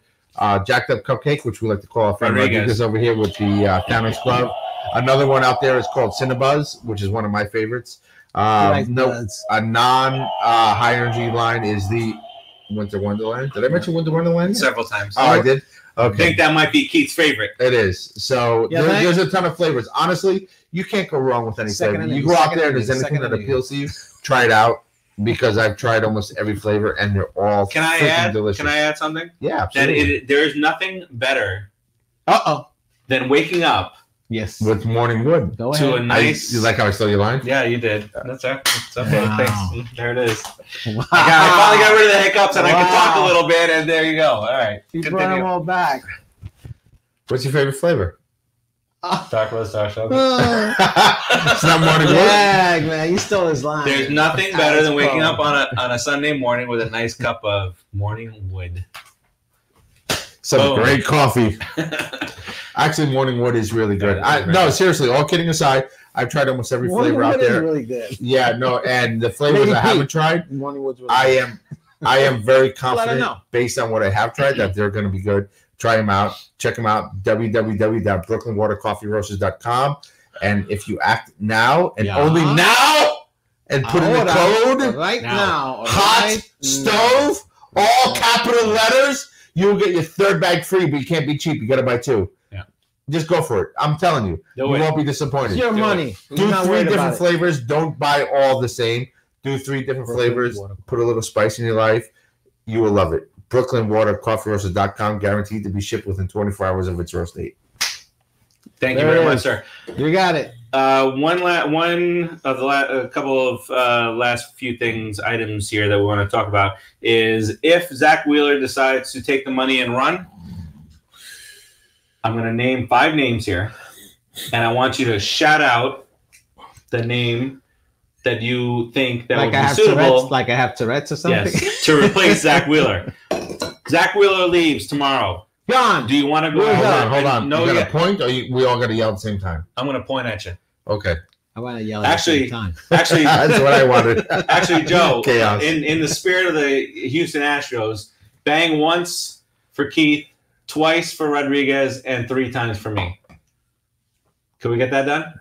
Jacked Up Cupcake, which we like to call our friend Rodriguez. Rodriguez over here with the Thanos Club. Another one out there is called Cinnabuzz, which is one of my favorites. A non high energy line is the Winter Wonderland. Did I mention Winter Wonderland? Several times. Oh, I did? I Okay. think that might be Keith's favorite. It is. So Yeah, there's a ton of flavors. Honestly, you can't go wrong with any Second flavor. inning, You go out second there and there's inning, anything second that inning. appeals to you, try it out because I've tried almost every flavor and they're all Can I freaking add? delicious. Can I add something? Yeah, That absolutely. there's nothing better Uh-oh. than waking up Yes. With Morning Wood. Go to a ahead. nice. You like how I stole your line? Yeah, you did. That's okay. It's okay. Wow. Thanks. There it is. Wow. I finally got rid of the hiccups and I can talk a Wow. little bit, and there you go. All right. You brought them Continue. all back. What's your favorite flavor? Dark roast, dark chocolate. It's not Morning Wood. Yeah, man, you stole his line. There's nothing better than waking Pro. up on a Sunday morning with a nice cup of morning wood. Some Boom. great coffee. Actually, Morning Wood is really good. Yeah, it's great. No, seriously, all kidding aside, I've tried almost every Morning flavor out Wood is there. really good. Yeah, no, and the flavors Maybe I haven't Pete. tried, Morning Wood's really I good. am I am very Let her confident, know. based on what I have tried, that they're going to be good. Try them out. Check them out. www.brooklynwatercoffeeroasters.com. And if you act now and only now and put in the code right now, hot stove, all capital letters, you'll get your third bag free, but you can't be cheap. You got to buy 2. Yeah. Just go for it. I'm telling you. You won't be disappointed. It's your money. Do 3 different flavors. Don't buy all the same. Do 3 different flavors. Put a little spice in your life. You will love it. BrooklynWaterCoffeeRoasters.com, guaranteed to be shipped within 24 hours of its roast date. Thank you very much, sir. You got it. A couple of last few items here that we want to talk about is if Zach Wheeler decides to take the money and run. I'm going to name 5 names here, and I want you to shout out the name that you think that would be suitable. Like I have Tourette's or something? Yes, to replace Zach Wheeler. Zach Wheeler leaves tomorrow. Gone. Do you want to go? Hold on. No, you got a point, or we all got to yell at the same time? I'm going to point at you. Okay. I want to yell at the same time. Actually, that's what I wanted. Actually, Joe, Chaos. in the spirit of the Houston Astros, bang once for Keith, twice for Rodriguez, and 3 times for me. Can we get that done?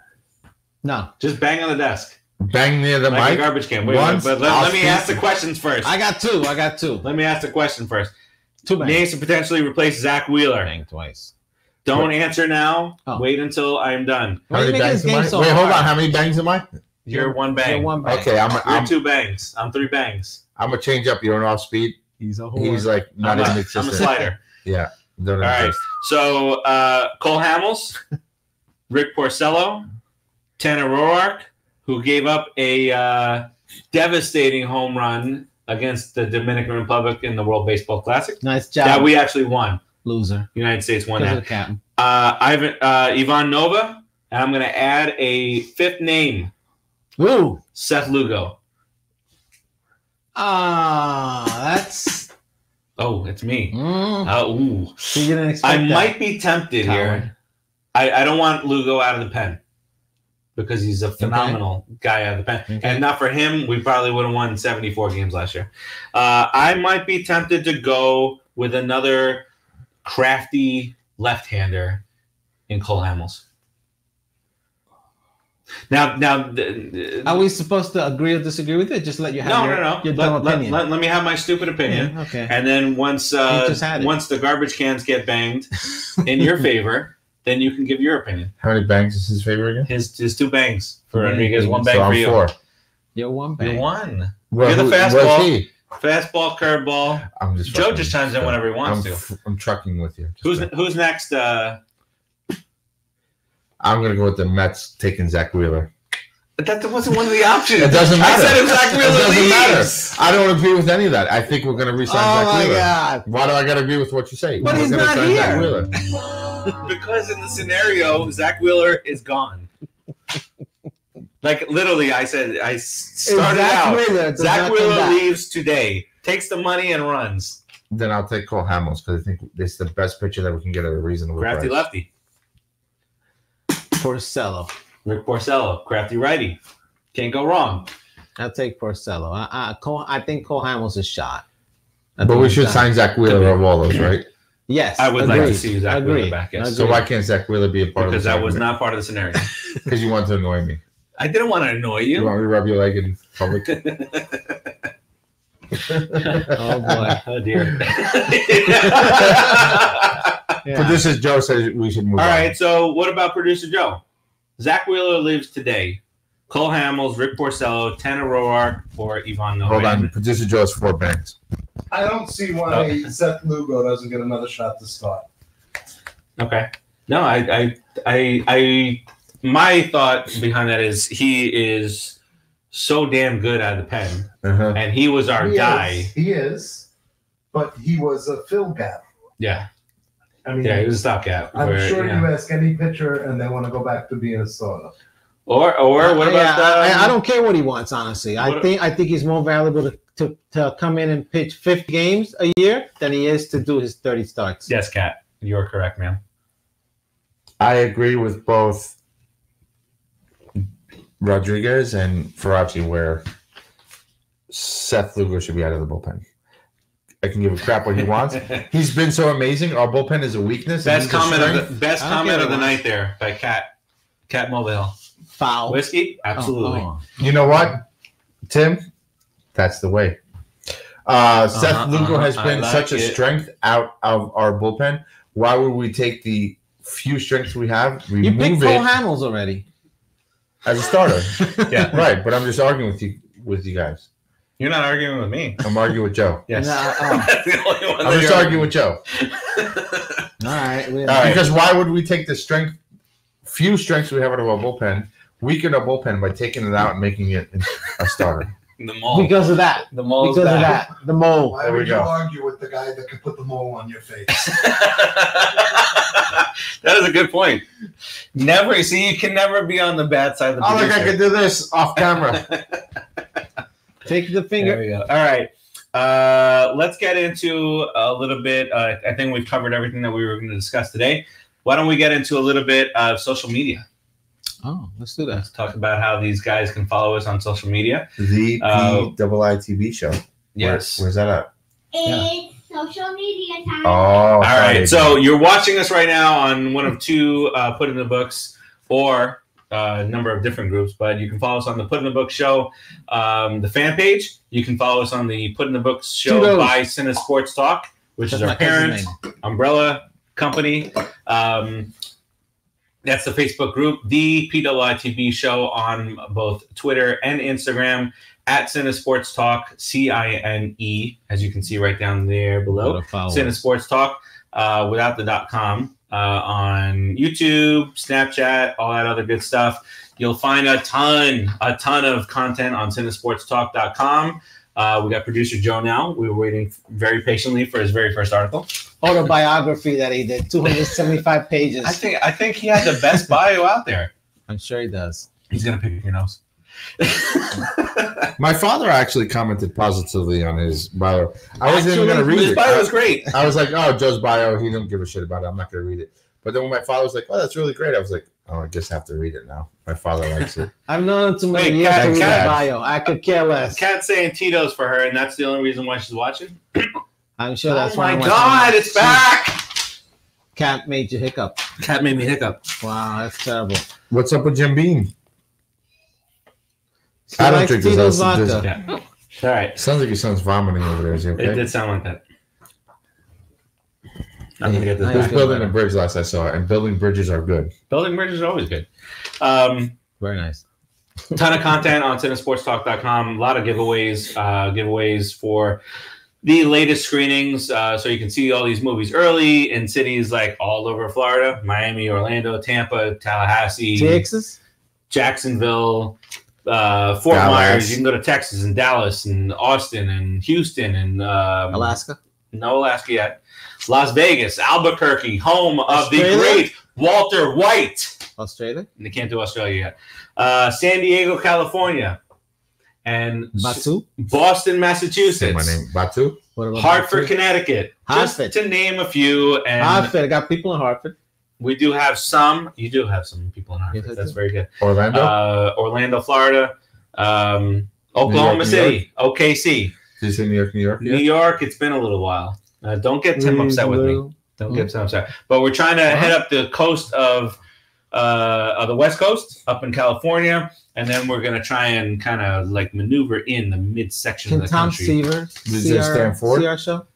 No. Just bang on the desk. Bang near the like mic. A garbage can. Wait, but let me ask the questions first. I got 2. Let me ask the question first. 2 bangs. Names to potentially replace Zach Wheeler. Bang twice. Don't answer now. Oh. Wait until I'm done. How many bangs am I? Wait, hold on. How many bangs am I? You're 1 bang. You're 1 bang. Okay, I'm 2 bangs. I'm 3 bangs. I'm gonna change up. You're an off speed. He's a whore. He's like not even existent. I'm a slider. Yeah. All right. So Cole Hamels, Rick Porcello, Tanner Roark, who gave up a devastating home run against the Dominican Republic in the World Baseball Classic. Nice job. That we actually won. Loser. United States won Because that. of the captain. Ivan Nova, and I'm going to add a 5th name. Ooh. Seth Lugo. That's. Oh, it's me. Ooh. So you didn't expect I might be tempted here. I don't want Lugo out of the pen because he's a phenomenal guy out of the pen. Okay. And not for him, we probably would have won 74 games last year. I might be tempted to go with another crafty left-hander in Cole Hamels. Now, are we supposed to agree or disagree with it? Just let you have your dumb opinion. Let me have my stupid opinion. Yeah, okay. And then once the garbage cans get banged in your favor, then you can give your opinion. How many bangs is his favor again? His 2 bangs for Rodriguez, 1 bang for you. 4. You're 1 bang. You're 1. Well, You're the fastball. Was he? Fastball, curveball. I'm just. Joe just chimes in whenever he wants to. I'm trucking with you. Who's next? I'm gonna go with the Mets taking Zach Wheeler. That wasn't one of the options. It doesn't matter. I said if Zach Wheeler doesn't leaves. matter. I don't agree with any of that. I think we're gonna resign Zach Wheeler. Oh my God! Why do I gotta agree with what you say? But he's not here. Zach Wheeler. Because in the scenario, Zach Wheeler is gone. Like literally, I started out. Zach Wheeler leaves today, takes the money and runs. Then I'll take Cole Hamels because I think it's the best pitcher that we can get at a reasonable crafty price. Lefty. Porcello. Rick Porcello, crafty righty. Can't go wrong. I'll take Porcello. I think Cole Hamels is shot. But we should sign Zach Wheeler of all those, right? Yes. I would like to see Zach Wheeler back. Yes. So why can't Zach Wheeler be a part of Because that was not part of the scenario. Because you want to annoy me. I didn't want to annoy you. You want me to rub your leg in public? Oh boy. Oh dear. Producer Joe says we should move on. All right, so what about Producer Joe? Zach Wheeler leaves today. Cole Hamels, Rick Porcello, Tanner Roark, or Ivan Nova. Hold on. Producer Joe has 4 bangs. I don't see why Seth Lugo doesn't get another shot to start. Okay. No, I my thought behind that is he is so damn good out of the pen, and he was our guy. He is, but he was a fill gap. Yeah. I mean, he was a stopgap. I'm sure you ask any pitcher, and they want to go back to being a starter. Or what about I don't care what he wants, honestly. I think he's more valuable to come in and pitch 50 games a year than he is to do his 30 starts. Yes, Kat, you're correct, ma'am. I agree with both Rodriguez and Farace where Seth Lugo should be out of the bullpen. I can give a crap what he wants. He's been so amazing. Our bullpen is a weakness. Best comment of the care. night there by Cat Mobile. Foul. Whiskey? Absolutely. You know what, Tim? That's the way. Seth Lugo has been such a strength out of our bullpen. Why would we take the few strengths we have, You picked remove Cole it Hamels already. as a starter? Yeah, right. But I'm just arguing with you guys. You're not arguing with me. I'm arguing with Joe. Yes. That's the only one I'm just arguing with Joe. All right. Because why would we take the few strengths we have out of our bullpen, weaken our bullpen by taking it out and making it a starter? The mole. Because of that. The mole. Because of that. The mole. Why There we would you go. argue with the guy that can put the mole on your face? That is a good point. Never. See, you can never be on the bad side of the I producer. could do this off camera. Take the finger. There we go. All right. Let's get into a little bit. I think we've covered everything that we were going to discuss today. Why don't we get into a little bit of social media? Oh, let's do that. Let's talk about how these guys can follow us on social media. The PIITV show. Yes. Where's that at? It's social media time. Oh, All right. So you're watching us right now on one of two Put in the Books or a number of different groups, but you can follow us on the Put in the Books show, the fan page. You can follow us on the Put in the Books show by CineSportsTalk, which is our parent umbrella company. That's the Facebook group, the PIITV show on both Twitter and Instagram at CineSportsTalk, CINE, as you can see right down there below. CineSportsTalk without the .com on YouTube, Snapchat, all that other good stuff. You'll find a ton of content on CineSportsTalk.com. We got producer Joe now. We were waiting very patiently for his very first article. Autobiography that he did, 275 pages. I think he had the best bio out there. I'm sure he does. He's gonna pick your nose. My father actually commented positively on his bio. I wasn't even going to read his it. bio was great. I was like, oh, Joe's bio. He didn't give a shit about it. I'm not going to read it. But then when my father was like, oh, that's really great, I was like, oh, I just have to read it now. My father likes it. I've known him too many Wait, years to read Cat. that bio. I could care less. Cat's saying Tito's for her, and that's the only reason why she's watching. I'm sure that's Oh why. my God, it's back! Cat made you hiccup. Cat made me hiccup. Wow, that's terrible. What's up with Jim Beam? She I don't likes drink this. Tito's This- vodka. Yeah. All right. Sounds like your son's vomiting over there. Is he It okay? did sound like that. I'm gonna get this I He was back. building a bridge last I saw, and building bridges are good. Building bridges are always good. Very nice. Ton of content on CineSportsTalk.com. A lot of giveaways for the latest screenings. So you can see all these movies early in cities like all over Florida, Miami, Orlando, Tampa, Tallahassee, Texas? Jacksonville, Fort Dallas. Myers. You can go to Texas and Dallas and Austin and Houston and Alaska? no Alaska yet. Las Vegas, Albuquerque, home of the Australia? great Walter White. Australia? And they can't do Australia yet. San Diego, California, and Batu? Boston, Say Massachusetts. my name. Batu? What about Hartford, Batu? Connecticut. Hartford. Just to name a few. And Hartford. I got people in Hartford. we do have some. You do have some people in Hartford. Yes, I That's do. very good. Orlando? Orlando, Florida. Oklahoma New City. OKC. Did you say New York, New York? New York. It's been a little while. Don't get Tim upset with me. Don't get Tim upset. But we're trying to head up the coast of the West Coast, up in California, and then we're going to try and kind of like maneuver in the midsection Can of the Tom country. Seaver Does see that stand for? our show?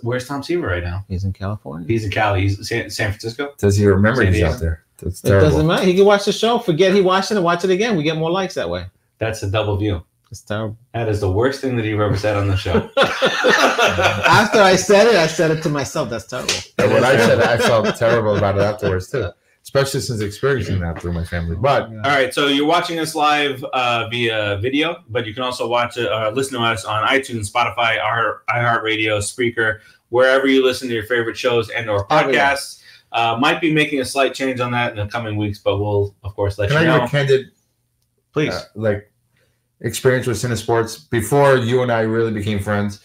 Where's Tom Seaver right now? He's in California. He's in Cali. He's in San Francisco. Does he remember San he's Diego. out there? That's It doesn't terrible. matter. He can watch the show, forget he watched it, and watch it again. We get more likes that way. That's a double view. It's terrible. That is the worst thing that you've ever said on the show. After I said it to myself. That's terrible. And when I said it, I felt terrible about it afterwards, too. Especially since experiencing that through my family. But All right, so you're watching us live via video, but you can also listen to us on iTunes, Spotify, iHeartRadio, Spreaker, wherever you listen to your favorite shows and or podcasts. Might be making a slight change on that in the coming weeks, but we'll, of course, let can you I give know. a candid Please. experience with CineSports? Before you and I really became friends,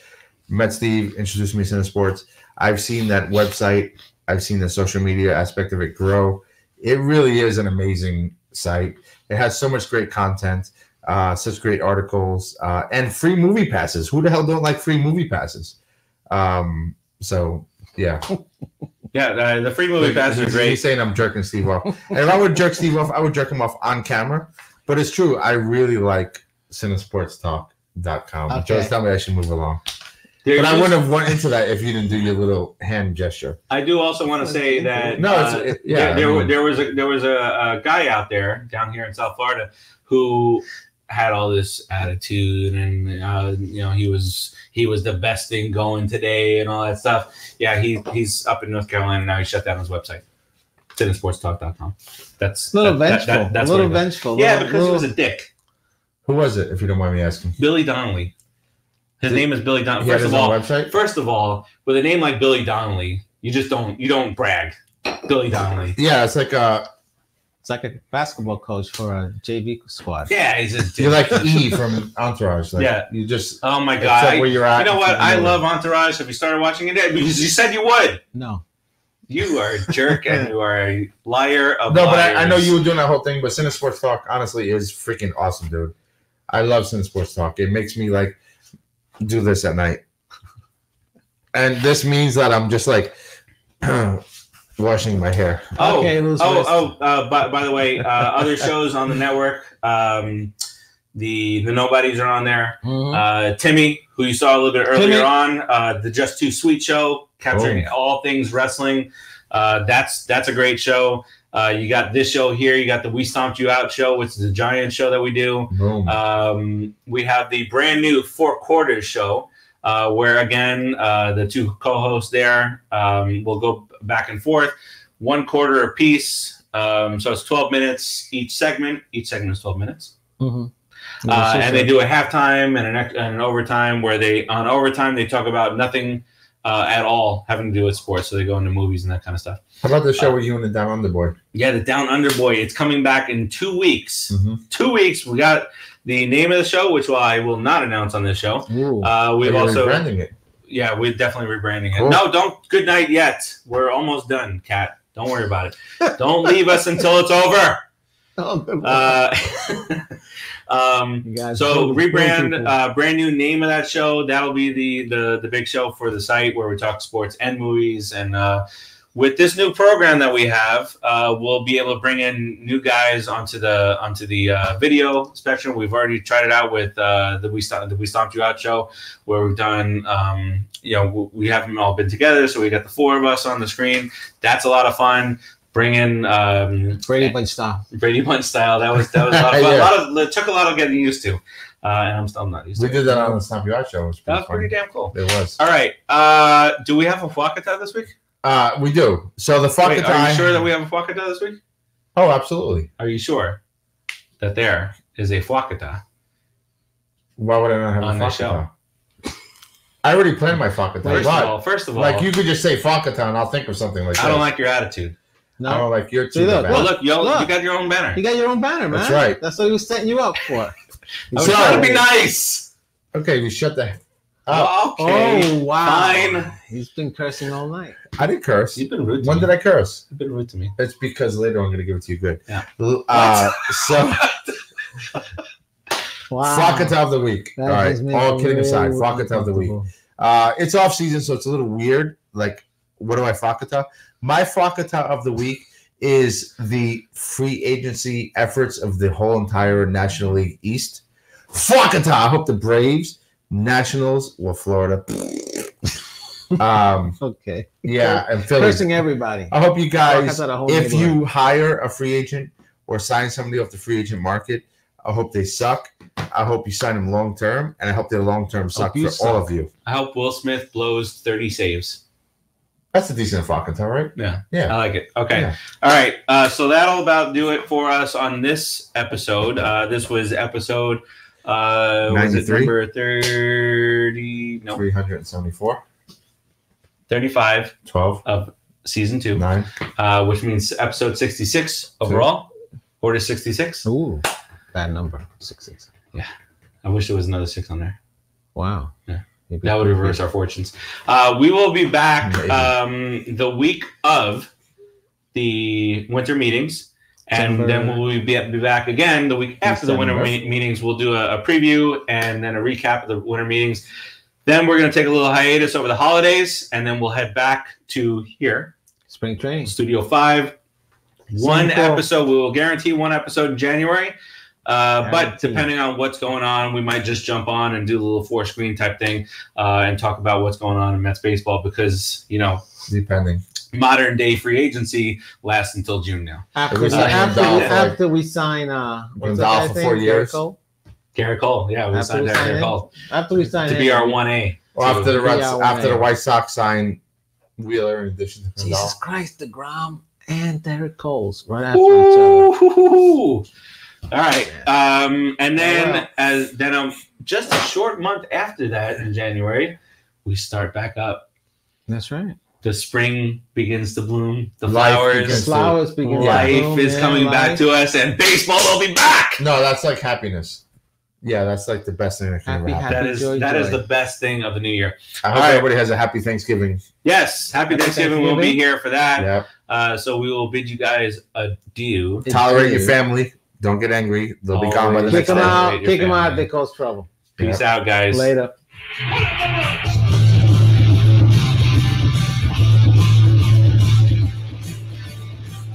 met Steve, introduced me to CineSports. I've seen that website. I've seen the social media aspect of it grow. It really is an amazing site. It has so much great content, such great articles, and free movie passes. Who the hell don't like free movie passes? So yeah. Yeah, the free movie passes are great. He's saying I'm jerking Steve off. And if I would jerk Steve off, I would jerk him off on camera. But it's true. I really like CineSportsTalk.com. Okay. Joe's telling me I should move along. But I wouldn't have went into that if you didn't do your little hand gesture. I do also want to say that there was a guy out there down here in South Florida who had all this attitude, and he was the best thing going today and all that stuff. Yeah, he's up in North Carolina now. He shut down his website, CineSportsTalk.com. That's a little vengeful. That's a little vengeful. Yeah, because he was a dick. Who was it, if you don't mind me asking? Billy Donnelly. His name is Billy Donnelly. First of all, with a name like Billy Donnelly, you don't brag. Billy Donnelly. Yeah, it's like a basketball coach for a JV squad. Yeah, he's a dick. You're like E from Entourage. Like, yeah, you just. Oh my god! Where you're at. You know what? I love Entourage. Have you started watching it yet? Because you said you would. No. You are a jerk and you are a liar of No, liars. but I know you were doing that whole thing. But CineSports Talk honestly is freaking awesome, dude. I love CineSports Talk. It makes me like do this at night, and this means that I'm just like washing my hair. By the way, other shows on the network. The Nobodies are on there. Mm-hmm. Timmy, who you saw a little bit earlier on, the Just Too Sweet show, capturing all things wrestling. That's a great show. You got this show here. You got the We Stomped You Out show, which is a giant show that we do. We have the brand new 4 Quarters show, where again the two co-hosts there will go back and forth, 1 quarter apiece. So it's 12 minutes each segment. Each segment is 12 minutes. Mm-hmm. And they do a halftime and an overtime where they talk about nothing at all having to do with sports. So they go into movies and that kind of stuff. How about the show with you and the Down Under Boy? Yeah, the Down Under Boy. It's coming back in 2 weeks. Mm-hmm. 2 weeks. We got the name of the show, which I will not announce on this show. We've also rebranding it. Yeah, we're definitely rebranding it. Cool. No, don't. Good night yet. We're almost done, Kat. Don't worry about it. Don't leave us until it's over. So rebrand, brand new name of that show. That'll be the big show for the site where we talk sports and movies. And with this new program that we have, we'll be able to bring in new guys onto the video spectrum. We've already tried it out with the We Stomped You Out show, where we've done we haven't all been together, so we got the 4 of us on the screen. That's a lot of fun. Bring in Brady Bunch style. Brady Bunch style. That was a lot of fun. It took a lot of getting used to, and I'm still not used to. We did that on the Stomp You Out show. That was pretty damn cool. It was. All right. Do we have a Fwakata this week? We do. So the Fwakata. Are you sure that we have a Fwakata this week? Oh, absolutely. Are you sure that there is a Fwakata? Why would I not have on a the Fwakata? show? I already planned my Fwakata. First of all, like you could just say Fwakata and I'll think of something like that. I don't like your attitude. No, I don't like your See, look, well, look, you got your own banner. You got your own banner, man. That's right. That's what he was setting you up for. I was trying to be nice. Okay, you shut the. Oh, wow. Fine. He's been cursing all night. I didn't curse. You've been rude to me. When did I curse? You've been rude to me. It's because later I'm going to give it to you good. Yeah. So. Wow. Fwakata of the week. All right. All kidding aside, Fwakata of the week. It's off season, so it's a little weird. Like, what do I Fwakata? My Fwakata of the week is the free agency efforts of the whole entire National League East. Fwakata! I hope the Braves, Nationals, Florida. Okay. Yeah, and Philly. Cursing everybody. I hope you guys, if neighborhood. you hire a free agent or sign somebody off the free agent market, I hope they suck. I hope you sign them long term, and I hope their long term suck for all of you. I hope Will Smith blows 30 saves. That's a decent Fwakata, right? Yeah. I like it. Okay. Yeah. All right. So that'll about do it for us on this episode. This was episode 93? number 30. No. 374. 35. 12. Of season 2. 9. Which means episode 66 overall. Order 66. Ooh. Bad number. 66. Yeah. I wish there was another 6 on there. Wow. Yeah. That would reverse our fortunes. We will be back the week of the winter meetings, and then we'll be back again the week after the winter meetings. We'll do a preview and then a recap of the winter meetings. Then we're going to take a little hiatus over the holidays, and then we'll head back to here, Spring training. Studio 5. One episode. We will guarantee one episode in January. But depending on what's going on, we might just jump on and do a little 4-screen type thing and talk about what's going on in Mets baseball because, depending. Modern day free agency lasts until June now. After we sign Gonzalez for 4 years. Garrett Cole, yeah, we signed Garrett Cole. After we sign to be our 1A. Well, after the White Sox sign Wheeler in addition to Gonzalez. Jesus Christ, deGrom and Derek Coles right after each other. All right, and then just a short month after that in January, we start back up. That's right. The spring begins to bloom. The flowers begin to bloom. Life is coming back to us, and baseball will be back. No, that's like happiness. Yeah, that's like the best thing that can ever happen. That is the best thing of the new year. I hope everybody has a happy Thanksgiving. Yes, happy Thanksgiving. We'll be here for that. Yep. So we will bid you guys adieu. Tolerate your family. Don't get angry. They'll be gone by the next day. Kick them out. They cause trouble. Peace out, guys. Later.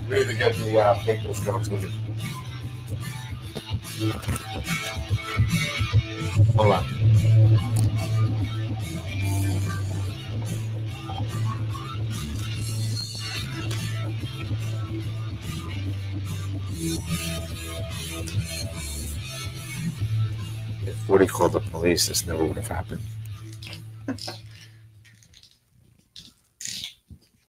Ready to get the papers going to it. Hold on. If Woody called the police, this never would have happened.